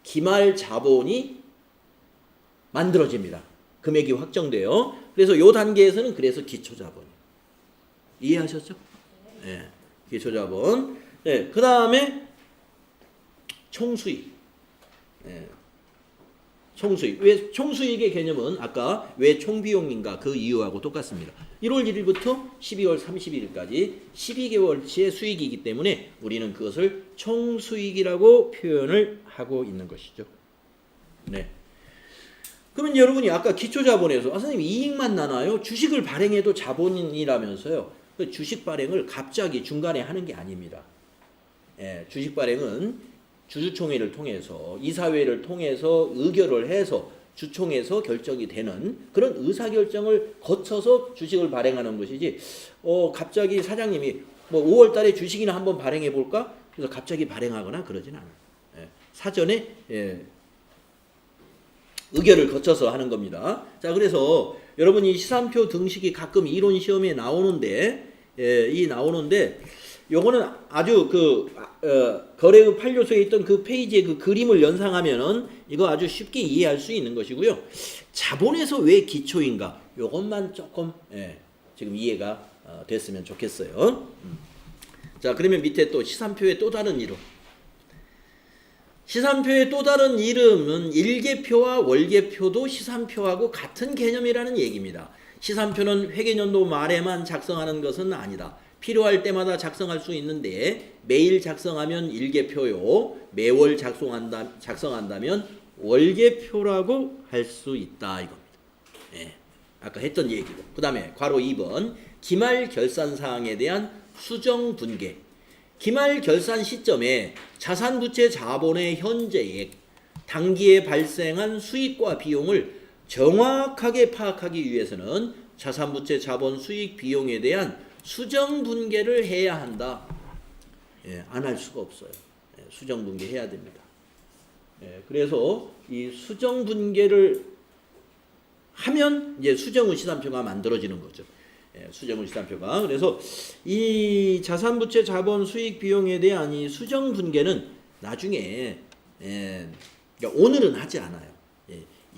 기말 자본이 만들어집니다. 금액이 확정돼요. 그래서 이 단계에서는 그래서 기초자본. 이해하셨죠? 기초자본. 그 다음에 총수익. 총수익. 왜 총수익의 개념은 아까 왜 총비용인가 그 이유하고 똑같습니다. 1월 1일부터 12월 31일까지 12개월치의 수익이기 때문에 우리는 그것을 총수익이라고 표현을 하고 있는 것이죠. 네. 그러면 여러분이 아까 기초자본에서 선생님 이익만 나나요? 주식을 발행해도 자본이라면서요. 그 주식 발행을 갑자기 중간에 하는 게 아닙니다. 예, 주식 발행은 주주총회를 통해서 이사회를 통해서 의결을 해서 주총에서 결정이 되는 그런 의사결정을 거쳐서 주식을 발행하는 것이지 갑자기 사장님이 뭐 5월 달에 주식이나 한번 발행해 볼까? 그래서 갑자기 발행하거나 그러진 않아요. 예, 사전에 의결을 거쳐서 하는 겁니다. 자, 그래서 여러분이 시산표 등식이 가끔 이론 시험에 나오는데 요거는 아주 거래의 판료소에 있던 그 페이지의 그 그림을 연상하면은 이거 아주 쉽게 이해할 수 있는 것이고요. 자본에서 왜 기초인가? 요것만 조금 지금 이해가 됐으면 좋겠어요. 자, 그러면 밑에 또 시산표의 또 다른 이름. 시산표의 또 다른 이름은 일개표와 월개표도 시산표하고 같은 개념이라는 얘기입니다. 시산표는 회계연도 말에만 작성하는 것은 아니다. 필요할 때마다 작성할 수 있는데 매일 작성하면 일개표요. 매월 작성한다면 월개표라고 할 수 있다 이겁니다. 예, 아까 했던 얘기고. 그 다음에 괄호 2번 기말 결산사항에 대한 수정분계. 기말 결산 시점에 자산부채 자본의 현재액, 당기에 발생한 수익과 비용을 정확하게 파악하기 위해서는 자산부채 자본 수익 비용에 대한 수정분계를 해야 한다. 안 할 수가 없어요. 수정분계 해야 됩니다. 그래서 이 수정분계를 하면 이제 수정후 시산표가 만들어지는 거죠. 수정후 시산표가. 그래서 이 자산부채 자본 수익 비용에 대한 이 수정분계는 나중에 그러니까 오늘은 하지 않아요.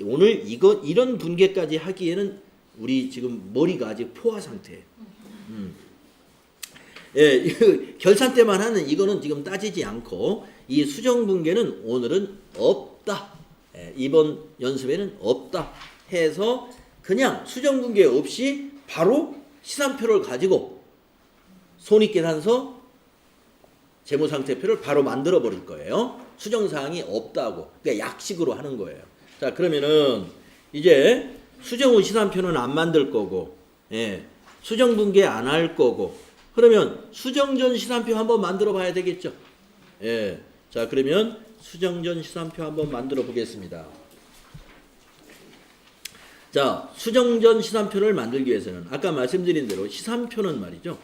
오늘 이런 분계까지 하기에는 우리 지금 머리가 아직 포화 상태예요. 결산 때만 하는 이거는 지금 따지지 않고 이 수정 분계는 오늘은 없다. 이번 연습에는 없다 해서 그냥 수정 분계 없이 바로 시산표를 가지고 손익계산서 재무상태표를 바로 만들어 버릴 거예요. 수정사항이 없다고. 그러니까 약식으로 하는 거예요. 자, 그러면은 이제 수정 후 시산표는 안 만들 거고, 수정 분계 안 할 거고, 그러면 수정 전 시산표 한번 만들어 봐야 되겠죠. 자, 그러면 수정 전 시산표 한번 만들어 보겠습니다. 자, 수정 전 시산표를 만들기 위해서는 아까 말씀드린 대로 시산표는 말이죠.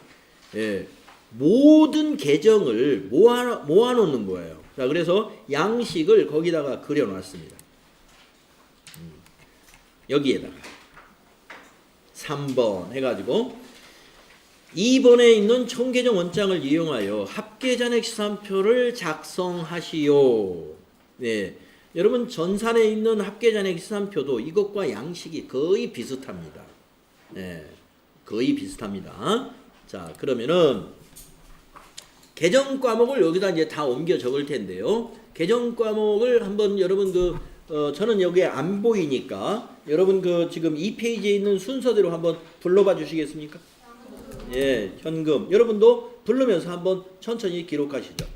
모든 계정을 모아놓는 거예요. 자, 그래서 양식을 거기다가 그려놨습니다. 여기에다가 3번 해가지고 2번에 있는 총계정 원장을 이용하여 합계잔액 시산표를 작성하시오. 네, 여러분 전산에 있는 합계잔액 시산표도 이것과 양식이 거의 비슷합니다. 네, 거의 비슷합니다. 자, 그러면은 계정 과목을 여기다 이제 다 옮겨 적을 텐데요. 계정 과목을 한번 여러분 저는 여기에 안 보이니까 여러분 지금 이 페이지에 있는 순서대로 한번 불러봐 주시겠습니까? 현금. 여러분도 부르면서 한번 천천히 기록하시죠.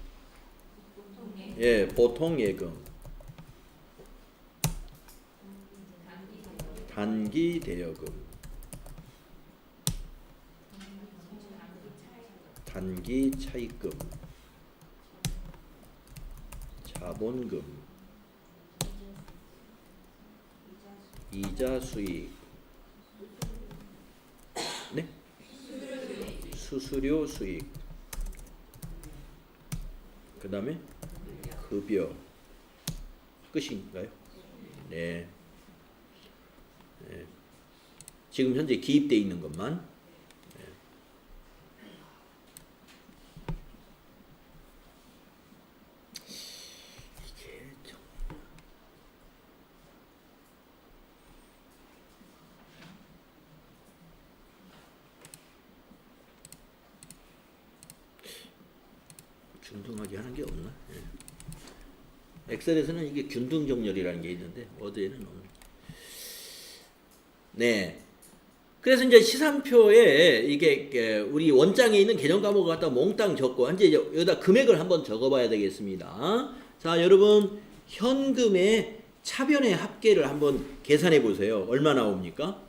보통 예금. 단기 대여금. 단기 차입금. 자본금. 이자 수익. 네? 수수료 수익. 그 다음에 급여. 끝인가요? 네. 지금 현재 기입되어 있는 것만. 중등하게 하는 게 없나? 엑셀에서는 이게 균등 정렬이라는 게 있는데 워드에는 없는. 네. 그래서 이제 시상표에 이게 우리 원장에 있는 개정 과목을 갖다 몽땅 적고 이제 여기다 금액을 한번 적어봐야 되겠습니다. 자, 여러분 현금의 차변의 합계를 한번 계산해 보세요. 얼마 나옵니까?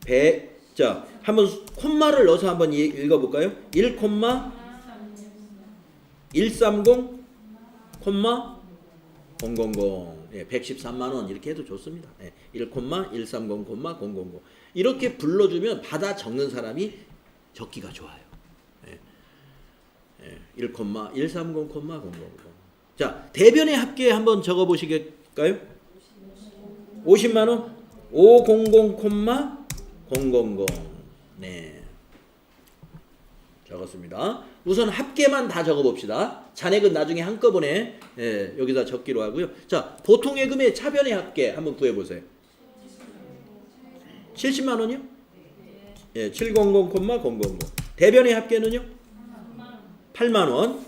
100. 자, 한번 콤마를 넣어서 한번 읽어볼까요? 1,130, 000. 예, 113만 원 이렇게 해도 좋습니다. 예, 1,130, 000 이렇게 불러주면 받아 적는 사람이 적기가 좋아요. 예, 1,130, 000. 자, 대변의 합계 한번 적어보시겠까요? 50만 원, 500, 000. 네, 적었습니다. 우선 합계만 다 적어봅시다. 잔액은 나중에 한꺼번에 여기다 적기로 하고요. 자, 보통 예금의 차변의 합계 한번 구해보세요. 70만 원이요? 예, 700, 000. 대변의 합계는요? 8만 원.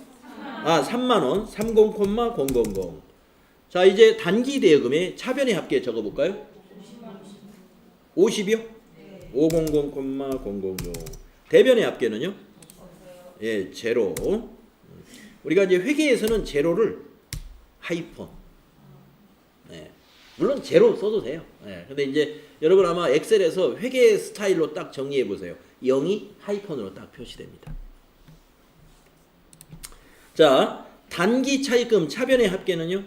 3만 원. 30, 000. 자, 이제 단기 대여금의 차변의 합계 적어볼까요? 50이요? 500, 000. 대변의 합계는요? 예, 제로. 우리가 이제 회계에서는 제로를 하이폰. 예, 물론 제로 써도 돼요. 예, 근데 이제 여러분 아마 엑셀에서 회계 스타일로 딱 정리해 보세요. 0이 하이폰으로 딱 표시됩니다. 자, 단기 차입금 차변의 합계는요?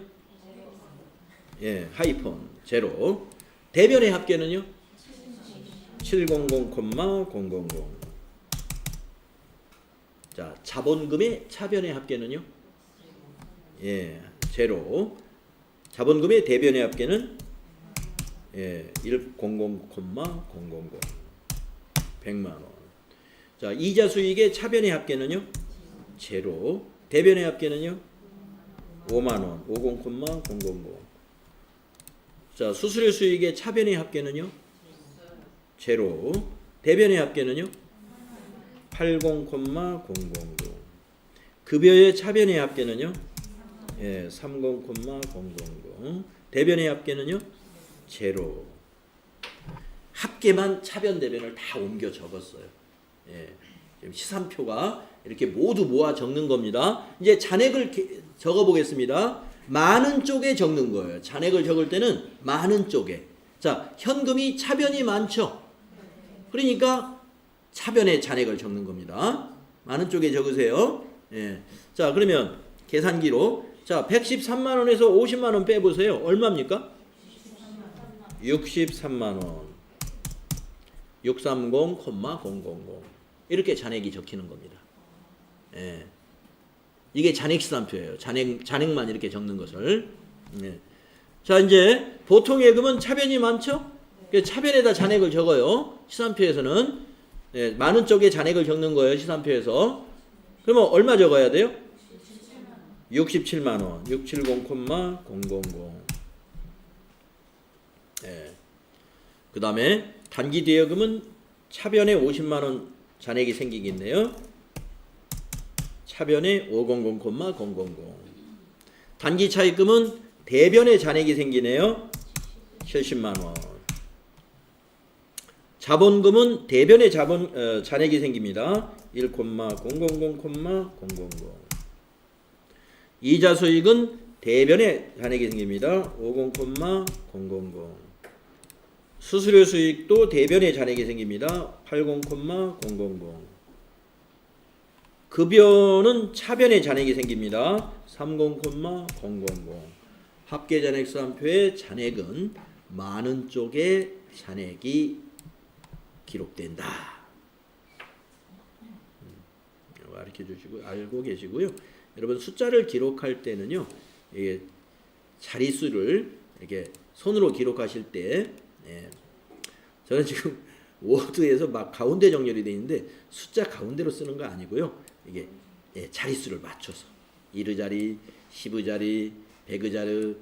예, 하이폰 제로. 대변의 합계는요? 700, 000. 자, 자본금의 차변의 합계는요? 예, 제로. 자본금의 대변의 합계는 100, 000. 100만 원. 자, 이자 수익의 차변의 합계는요? 제로. 대변의 합계는요? 5만 원. 50, 000. 자, 수수료 수익의 차변의 합계는요? 제로. 대변의 합계는요? 80, 000. 급여의 차변의 합계는요? 30, 000. 대변의 합계는요? 제로. 합계만 차변 대변을 다 옮겨 적었어요. 지금 시산표가 이렇게 모두 모아 적는 겁니다. 이제 잔액을 적어 보겠습니다. 많은 쪽에 적는 거예요. 잔액을 적을 때는 많은 쪽에. 자, 현금이 차변이 많죠? 그러니까 차변에 잔액을 적는 겁니다. 많은 쪽에 적으세요. 예. 자, 그러면 계산기로 자, 113만 원에서 50만 원 빼보세요. 얼마입니까? 63만 원. 630, 000. 이렇게 잔액이 적히는 겁니다. 예. 이게 잔액시산표예요. 잔액만 이렇게 적는 것을. 예. 자, 이제 보통 예금은 차변이 많죠? 차변에다 잔액을 적어요. 시산표에서는. 예, 많은 쪽에 잔액을 적는 거예요. 시산표에서. 그러면 얼마 적어야 돼요? 67만 원. 670, 000. 예. 그 다음에 단기 대여금은 차변에 50만 원 잔액이 생기겠네요. 차변에 500, 000. 단기 차입금은 대변에 잔액이 생기네요. 70만 원. 자본금은 대변에 잔액이 생깁니다. 1, 000, 이자 수익은 대변에 잔액이 생깁니다. 50, 000. 수수료 수익도 대변에 잔액이 생깁니다. 80, 000. 급여는 차변에 잔액이 생깁니다. 30, 000. 합계잔액수산표의 잔액은 많은 쪽에 잔액이 기록된다. 가르쳐 주시고 알고 계시고요. 여러분 숫자를 기록할 때는요, 이게 자릿수를 이렇게 손으로 기록하실 때, 저는 지금 워드에서 막 가운데 정렬이 되어 있는데 숫자 가운데로 쓰는 거 아니고요. 이게 자릿수를 맞춰서 1의 자리, 10의 자리, 100의 자리,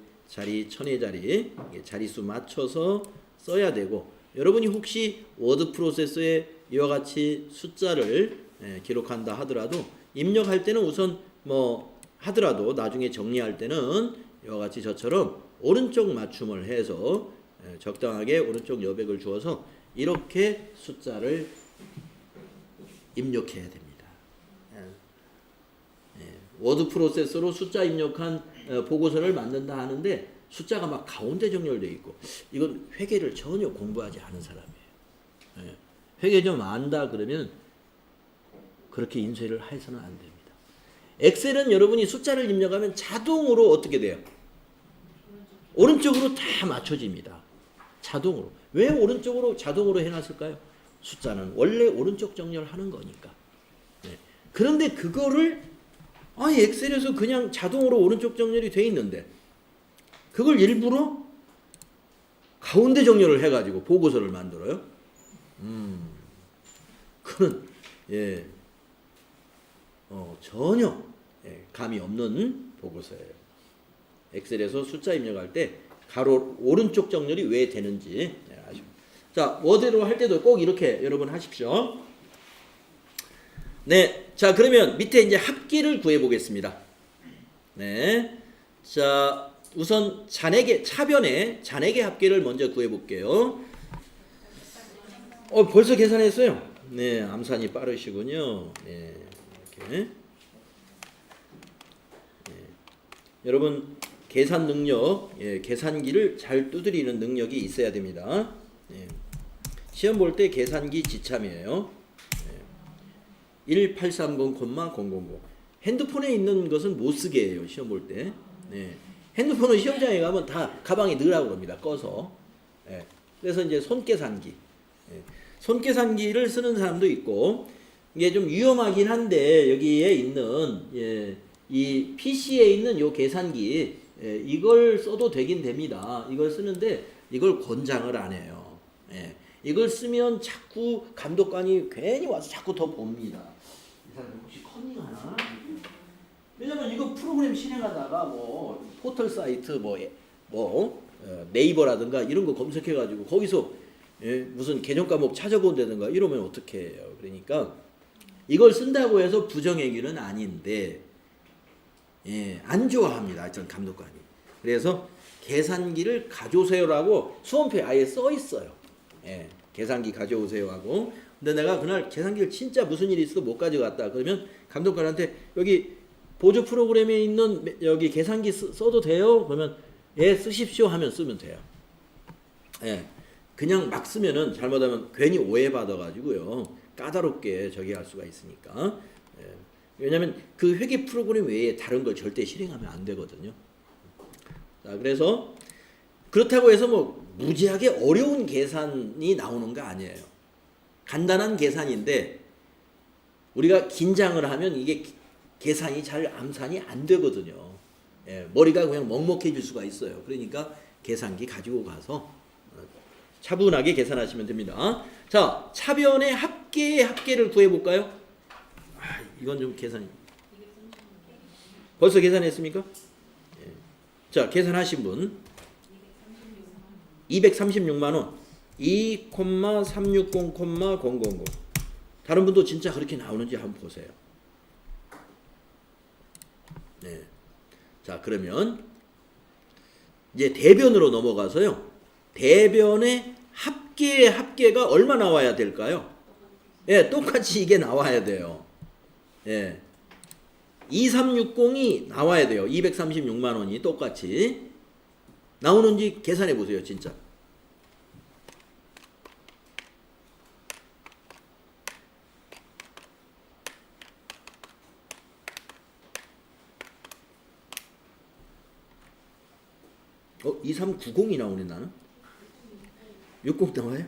1000의 자리 자릿수 맞춰서 써야 되고, 여러분이 혹시 워드 프로세서에 이와 같이 숫자를 기록한다 하더라도 입력할 때는 우선 뭐 하더라도 나중에 정리할 때는 이와 같이 저처럼 오른쪽 맞춤을 해서 적당하게 오른쪽 여백을 주어서 이렇게 숫자를 입력해야 됩니다. 워드 프로세서로 숫자 입력한 보고서를 만든다 하는데 숫자가 막 가운데 정렬되어 있고 이건 회계를 전혀 공부하지 않은 사람이에요. 회계 좀 안다 그러면 그렇게 인쇄를 해서는 안 됩니다. 엑셀은 여러분이 숫자를 입력하면 자동으로 어떻게 돼요? 오른쪽으로 다 맞춰집니다. 자동으로. 왜 오른쪽으로 자동으로 해놨을까요? 숫자는 원래 오른쪽 정렬하는 거니까. 그런데 그거를 엑셀에서 그냥 자동으로 오른쪽 정렬이 돼 있는데 그걸 일부러 가운데 정렬을 해가지고 보고서를 만들어요. 그건 전혀 감이 없는 보고서예요. 엑셀에서 숫자 입력할 때 가로 오른쪽 정렬이 왜 되는지 아시고. 자, 워드로 할 때도 꼭 이렇게 여러분 하십시오. 네, 자 그러면 밑에 이제 합계를 구해 보겠습니다. 네, 자 우선 잔액의 차변에 잔액의 합계를 먼저 구해 볼게요. 벌써 계산했어요. 네, 암산이 빠르시군요. 네, 이렇게. 네. 여러분 계산 능력, 계산기를 잘 두드리는 능력이 있어야 됩니다. 시험 볼 때 계산기 지참이에요. 1830,000. 핸드폰에 있는 것은 못 쓰게 해요. 시험 볼 때. 핸드폰은 시험장에 가면 다 가방에 넣으라고 합니다. 꺼서. 그래서 이제 손계산기. 손계산기를 쓰는 사람도 있고 이게 좀 위험하긴 한데 여기에 있는 이 PC에 있는 요 계산기 이걸 써도 되긴 됩니다. 이걸 쓰는데 이걸 권장을 안 해요. 이걸 쓰면 자꾸 감독관이 괜히 와서 자꾸 더 봅니다. 이 사람 혹시 커닝하나? 왜냐면 이거 프로그램 실행하다가 뭐 포털 사이트 네이버라든가 이런 거 검색해가지고 거기서 무슨 개념 과목 찾아본다든가 이러면 어떻게 해요? 그러니까 이걸 쓴다고 해서 부정행위는 아닌데 안 좋아합니다. 전 감독관이. 그래서 계산기를 가져오세요라고 수험표에 아예 써 있어요. 계산기 가져오세요 하고. 근데 내가 그날 계산기를 진짜 무슨 일이 있어도 못 가져갔다 그러면 감독관한테 여기 보조 프로그램에 있는 여기 계산기 써도 돼요? 그러면 쓰십시오 하면 쓰면 돼요. 그냥 막 쓰면은 잘못하면 괜히 오해받아가지고요 까다롭게 저기 할 수가 있으니까. 왜냐하면 그 회계 프로그램 외에 다른 걸 절대 실행하면 안 되거든요. 자, 그래서 그렇다고 해서 뭐 무지하게 어려운 계산이 나오는 거 아니에요. 간단한 계산인데 우리가 긴장을 하면 이게 계산이 잘 암산이 안 되거든요. 머리가 그냥 먹먹해질 수가 있어요. 그러니까 계산기 가지고 가서 차분하게 계산하시면 됩니다. 자, 차변의 합계의 합계를 구해볼까요? 이건 좀 계산이 벌써 계산했습니까? 자, 계산하신 분 236만원 2,360,000. 다른 분도 진짜 그렇게 나오는지 한번 보세요. 자, 그러면 이제 대변으로 넘어가서요. 대변의 합계가 얼마 나와야 될까요? 똑같이 이게 나와야 돼요. 2360이 나와야 돼요. 236만 원이 똑같이 나오는지 계산해 보세요. 진짜. 어, 2390이 나오네 나는. 60 나와요?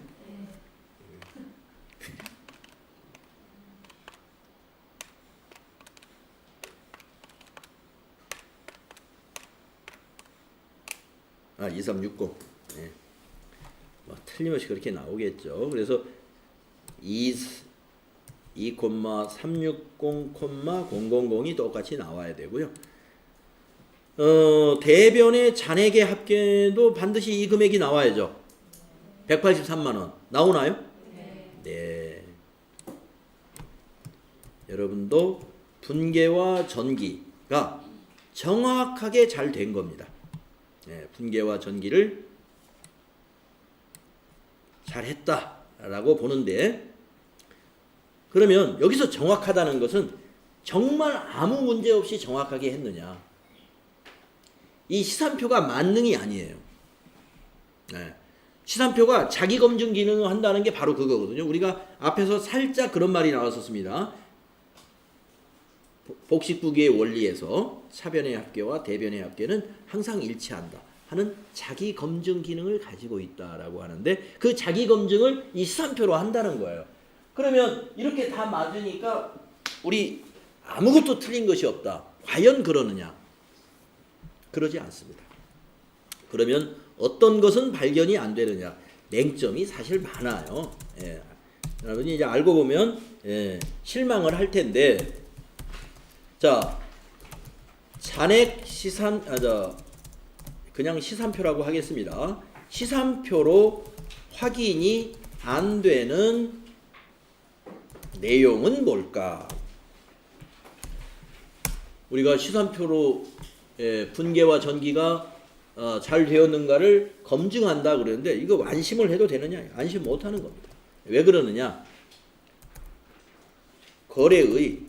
아, 2360. 네. 뭐, 틀림없이 그렇게 나오겠죠. 그래서 2,360,000이 똑같이 나와야 되고요. 대변의 잔액의 합계도 반드시 이 금액이 나와야죠. 183만 원. 나오나요? 네. 여러분도 분계와 전기가 정확하게 잘 된 겁니다. 예, 분계와 전기를 잘했다라고 보는데, 그러면 여기서 정확하다는 것은 정말 아무 문제 없이 정확하게 했느냐, 이 시산표가 만능이 아니에요. 네. 시산표가 자기 검증 기능을 한다는 게 바로 그거거든요. 우리가 앞에서 살짝 그런 말이 나왔었습니다. 복식부기의 원리에서 차변의 합계와 대변의 합계는 항상 일치한다 하는 자기 검증 기능을 가지고 있다라고 하는데, 그 자기 검증을 이 시산표로 한다는 거예요. 그러면 이렇게 다 맞으니까 우리 아무것도 틀린 것이 없다. 과연 그러느냐? 그러지 않습니다. 그러면 어떤 것은 발견이 안 되느냐? 맹점이 사실 많아요. 예. 여러분이 이제 알고 보면 실망을 할 텐데, 자, 잔액 시산, 그냥 시산표라고 하겠습니다. 시산표로 확인이 안 되는 내용은 뭘까? 우리가 시산표로 분계와 전기가 잘 되었는가를 검증한다 그러는데, 이거 안심을 해도 되느냐? 안심 못하는 겁니다. 왜 그러느냐? 거래의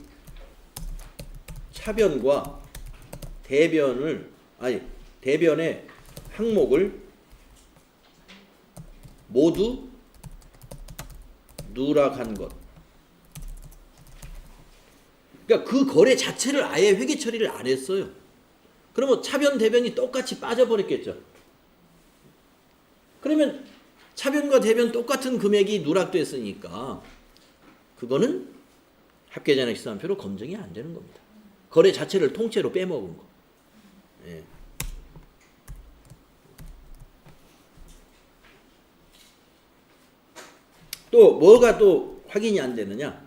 차변과 대변의 항목을 모두 누락한 것. 그러니까 그 거래 자체를 아예 회계 처리를 안 했어요. 그러면 차변 대변이 똑같이 빠져버렸겠죠. 그러면 차변과 대변 똑같은 금액이 누락됐으니까 그거는 합계잔액 시산표로 검증이 안 되는 겁니다. 거래 자체를 통째로 빼먹은 거. 예. 또 뭐가 또 확인이 안 되느냐?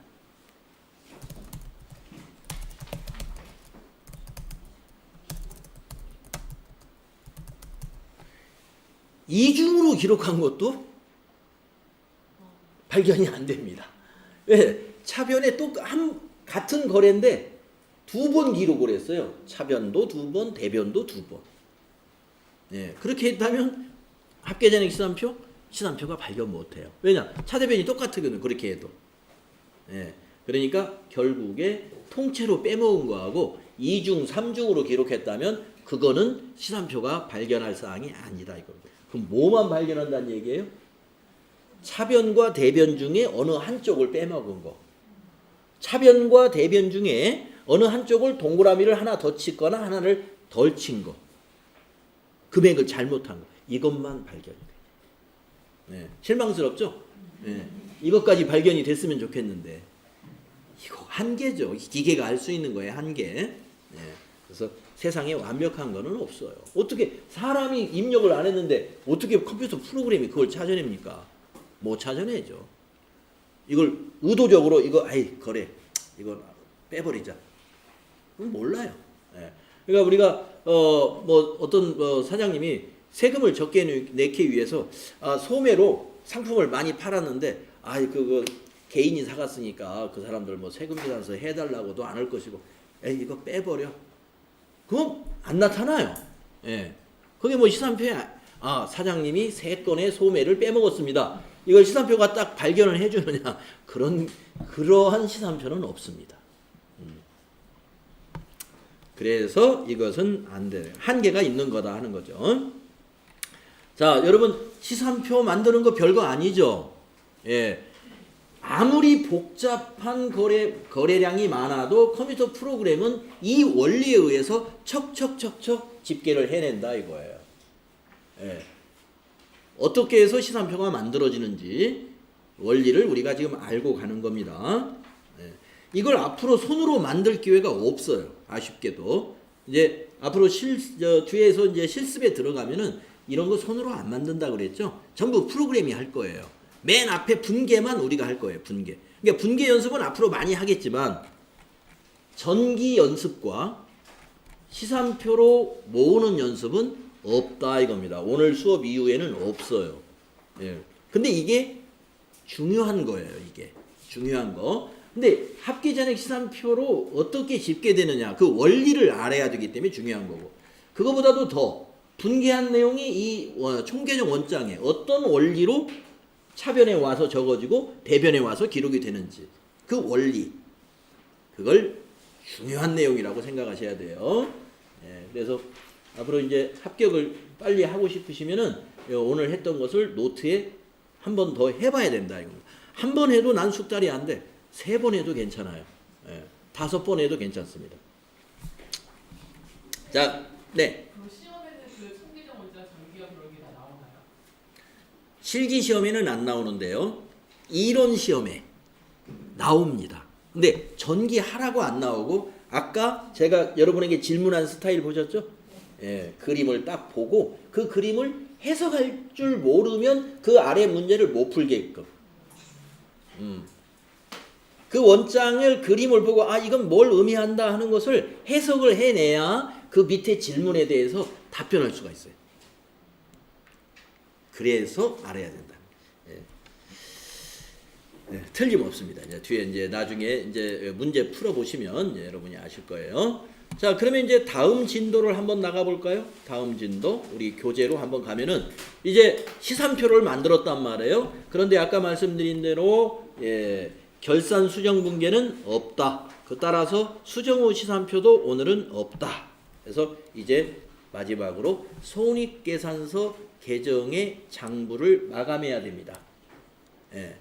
이중으로 기록한 것도 발견이 안 됩니다. 왜? 차변에 같은 거래인데 두 번 기록을 했어요. 차변도 두 번, 대변도 두 번. 예, 그렇게 했다면 합계잔액 시산표가 발견 못해요. 왜냐? 차대변이 똑같거든요. 그렇게 해도. 예, 그러니까 결국에 통째로 빼먹은 거하고 2중, 3중으로 기록했다면 그거는 시산표가 발견할 사항이 아니다 이겁니다. 그럼 뭐만 발견한다는 얘기예요? 차변과 대변 중에 어느 한쪽을 빼먹은 거. 차변과 대변 중에 어느 한쪽을 동그라미를 하나 더 치거나 하나를 덜 친 거. 금액을 잘못한 거. 이것만 발견이 돼요. 네. 실망스럽죠? 네. 이것까지 발견이 됐으면 좋겠는데 이거 한계죠. 기계가 할 수 있는 거예요. 한계. 네. 그래서 세상에 완벽한 거는 없어요. 어떻게 사람이 입력을 안 했는데 어떻게 컴퓨터 프로그램이 그걸 찾아냅니까? 못 찾아내죠. 이걸 의도적으로 거래 이거 빼버리자. 그건 몰라요. 예. 그러니까 우리가 어떤 사장님이 세금을 적게 내기 위해서 소매로 상품을 많이 팔았는데 그거 개인이 사갔으니까 그 사람들 뭐 세금 계산서 해달라고도 안 할 것이고 이거 빼버려. 그건 안 나타나요. 예. 그게 뭐 시산표에 사장님이 3건의 소매를 빼먹었습니다. 이걸 시산표가 딱 발견을 해주느냐? 그러한 시산표는 없습니다. 그래서 이것은 안 돼요. 한계가 있는 거다 하는 거죠. 자, 여러분 시산표 만드는 거 별거 아니죠. 예. 아무리 복잡한 거래량이 많아도 컴퓨터 프로그램은 이 원리에 의해서 척척척척 집계를 해낸다 이거예요. 예. 어떻게 해서 시산표가 만들어지는지 원리를 우리가 지금 알고 가는 겁니다. 예. 이걸 앞으로 손으로 만들 기회가 없어요. 아쉽게도. 이제 앞으로 뒤에서 이제 실습에 들어가면은 이런 거 손으로 안 만든다 그랬죠. 전부 프로그램이 할 거예요. 맨 앞에 분계만 우리가 할 거예요. 분계. 그러니까 분계 연습은 앞으로 많이 하겠지만 전기 연습과 시산표로 모으는 연습은 없다 이겁니다. 오늘 수업 이후에는 없어요. 예. 근데 이게 중요한 거예요. 이게 중요한 거. 근데 합계잔액 시산표로 어떻게 집계되느냐 그 원리를 알아야 되기 때문에 중요한 거고 그거보다도 더 분개한 내용이 이 총계정 원장에 어떤 원리로 차변에 와서 적어지고 대변에 와서 기록이 되는지 그 원리 그걸 중요한 내용이라고 생각하셔야 돼요. 예, 그래서 앞으로 이제 합격을 빨리 하고 싶으시면은 오늘 했던 것을 노트에 한 번 더 해봐야 된다 이겁니다. 한 번 해도 난 숙달이 안 돼. 3번 해도 괜찮아요. 예, 5번 해도 괜찮습니다. 자, 네. 그럼 시험에는 그 총계정 원자 전기와 그런 게 다 나오나요? 실기 시험에는 안 나오는데요. 이론 시험에 나옵니다. 근데 전기하라고 안 나오고 아까 제가 여러분에게 질문한 스타일 보셨죠? 예, 그림을 딱 보고 그 그림을 해석할 줄 모르면 그 아래 문제를 못 풀게끔. 그 원장을 그림을 보고 아 이건 뭘 의미한다 하는 것을 해석을 해내야 그 밑에 질문에 대해서 답변할 수가 있어요. 그래서 알아야 된다. 예. 예, 틀림없습니다. 이제 뒤에 이제 나중에 이제 문제 풀어 보시면 여러분이 아실 거예요. 자, 그러면 이제 다음 진도를 한번 나가 볼까요? 다음 진도 우리 교재로 한번 가면은 이제 시산표를 만들었단 말이에요. 그런데 아까 말씀드린 대로 결산 수정 분계는 없다. 그 따라서 수정 후 시산표도 오늘은 없다. 그래서 이제 마지막으로 손익계산서 개정의 장부를 마감해야 됩니다. 예.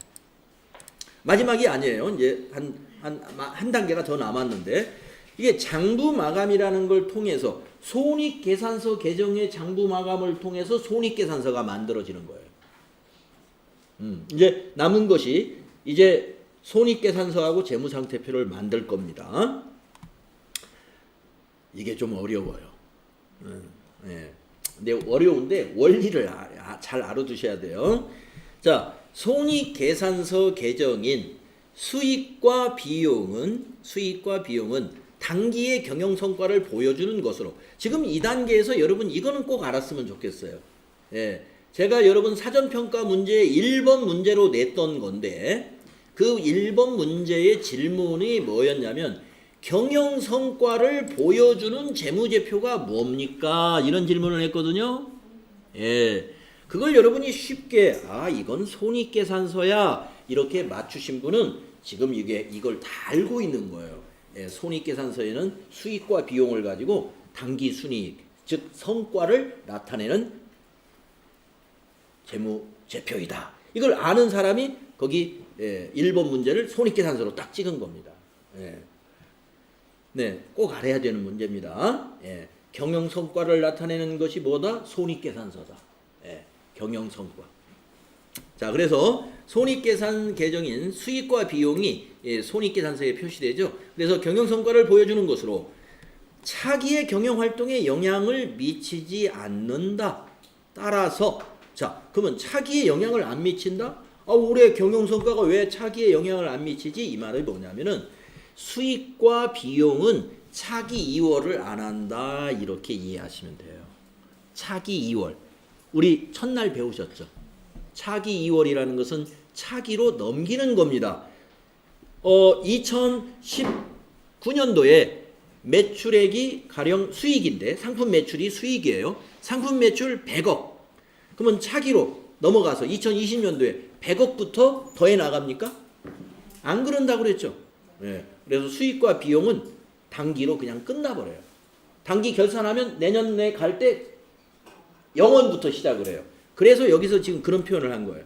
마지막이 아니에요. 이제 한 단계가 더 남았는데 이게 장부 마감이라는 걸 통해서 손익계산서 개정의 장부 마감을 통해서 손익계산서가 만들어지는 거예요. 이제 남은 것이 이제 손익계산서하고 재무상태표를 만들 겁니다. 이게 좀 어려워요. 예. 근데 어려운데 원리를 잘 알아두셔야 돼요. 자, 손익계산서 개정인 수익과 비용은 단기의 경영성과를 보여주는 것으로 지금 2단계에서 여러분 이거는 꼭 알았으면 좋겠어요. 예, 제가 여러분 사전평가 문제 1번 문제로 냈던 건데 그 1번 문제의 질문이 뭐였냐면 경영성과를 보여주는 재무제표가 뭡니까? 이런 질문을 했거든요. 예, 그걸 여러분이 쉽게 이건 손익계산서야 이렇게 맞추신 분은 지금 이걸 다 알고 있는 거예요. 예, 손익계산서에는 수익과 비용을 가지고 단기 순이익, 즉 성과를 나타내는 재무제표이다. 이걸 아는 사람이 거기 1번 문제를 손익계산서로 딱 찍은 겁니다. 예. 네, 꼭 알아야 되는 문제입니다. 예, 경영성과를 나타내는 것이 뭐다? 손익계산서다. 예, 경영성과. 자, 그래서 손익계산 계정인 수익과 비용이 손익계산서에 표시되죠. 그래서 경영성과를 보여주는 것으로 차기의 경영활동에 영향을 미치지 않는다. 따라서 자, 그러면 차기에 영향을 안 미친다? 올해 경영성과가 왜 차기에 영향을 안 미치지? 이 말이 뭐냐면은 수익과 비용은 차기 2월을 안 한다. 이렇게 이해하시면 돼요. 차기 2월. 우리 첫날 배우셨죠? 차기 2월이라는 것은 차기로 넘기는 겁니다. 2019년도에 매출액이 가령 수익인데 상품 매출이 수익이에요. 상품 매출 100억. 그러면 차기로 넘어가서 2020년도에 100억부터 더해 나갑니까? 안 그런다고 그랬죠. 네. 그래서 수익과 비용은 단기로 그냥 끝나버려요. 단기 결산하면 내년에 갈 때 0원부터 시작을 해요. 그래서 여기서 지금 그런 표현을 한 거예요.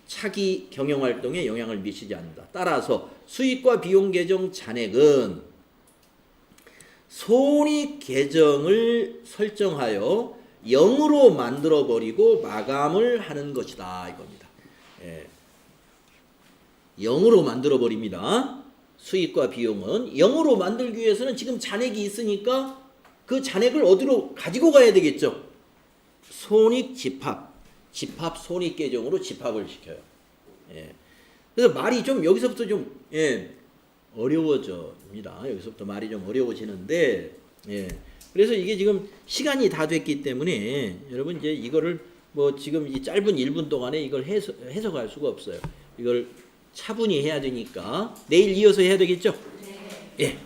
차기 경영활동에 영향을 미치지 않는다. 따라서 수익과 비용 계정 잔액은 손익 계정을 설정하여 0으로 만들어버리고 마감을 하는 것이다. 이겁니다. 예. 0으로 만들어버립니다. 수익과 비용은 0으로 만들기 위해서는 지금 잔액이 있으니까 그 잔액을 어디로 가지고 가야 되겠죠. 손익 집합 손익 계정으로 집합을 시켜요. 예. 그래서 말이 좀 여기서부터 좀 어려워집니다. 여기서부터 말이 좀 어려워지는데 그래서 이게 지금 시간이 다 됐기 때문에 여러분 이제 이거를 뭐 지금 이 짧은 1분 동안에 이걸 해석할 수가 없어요. 이걸 차분히 해야 되니까 내일 이어서 해야 되겠죠? 예.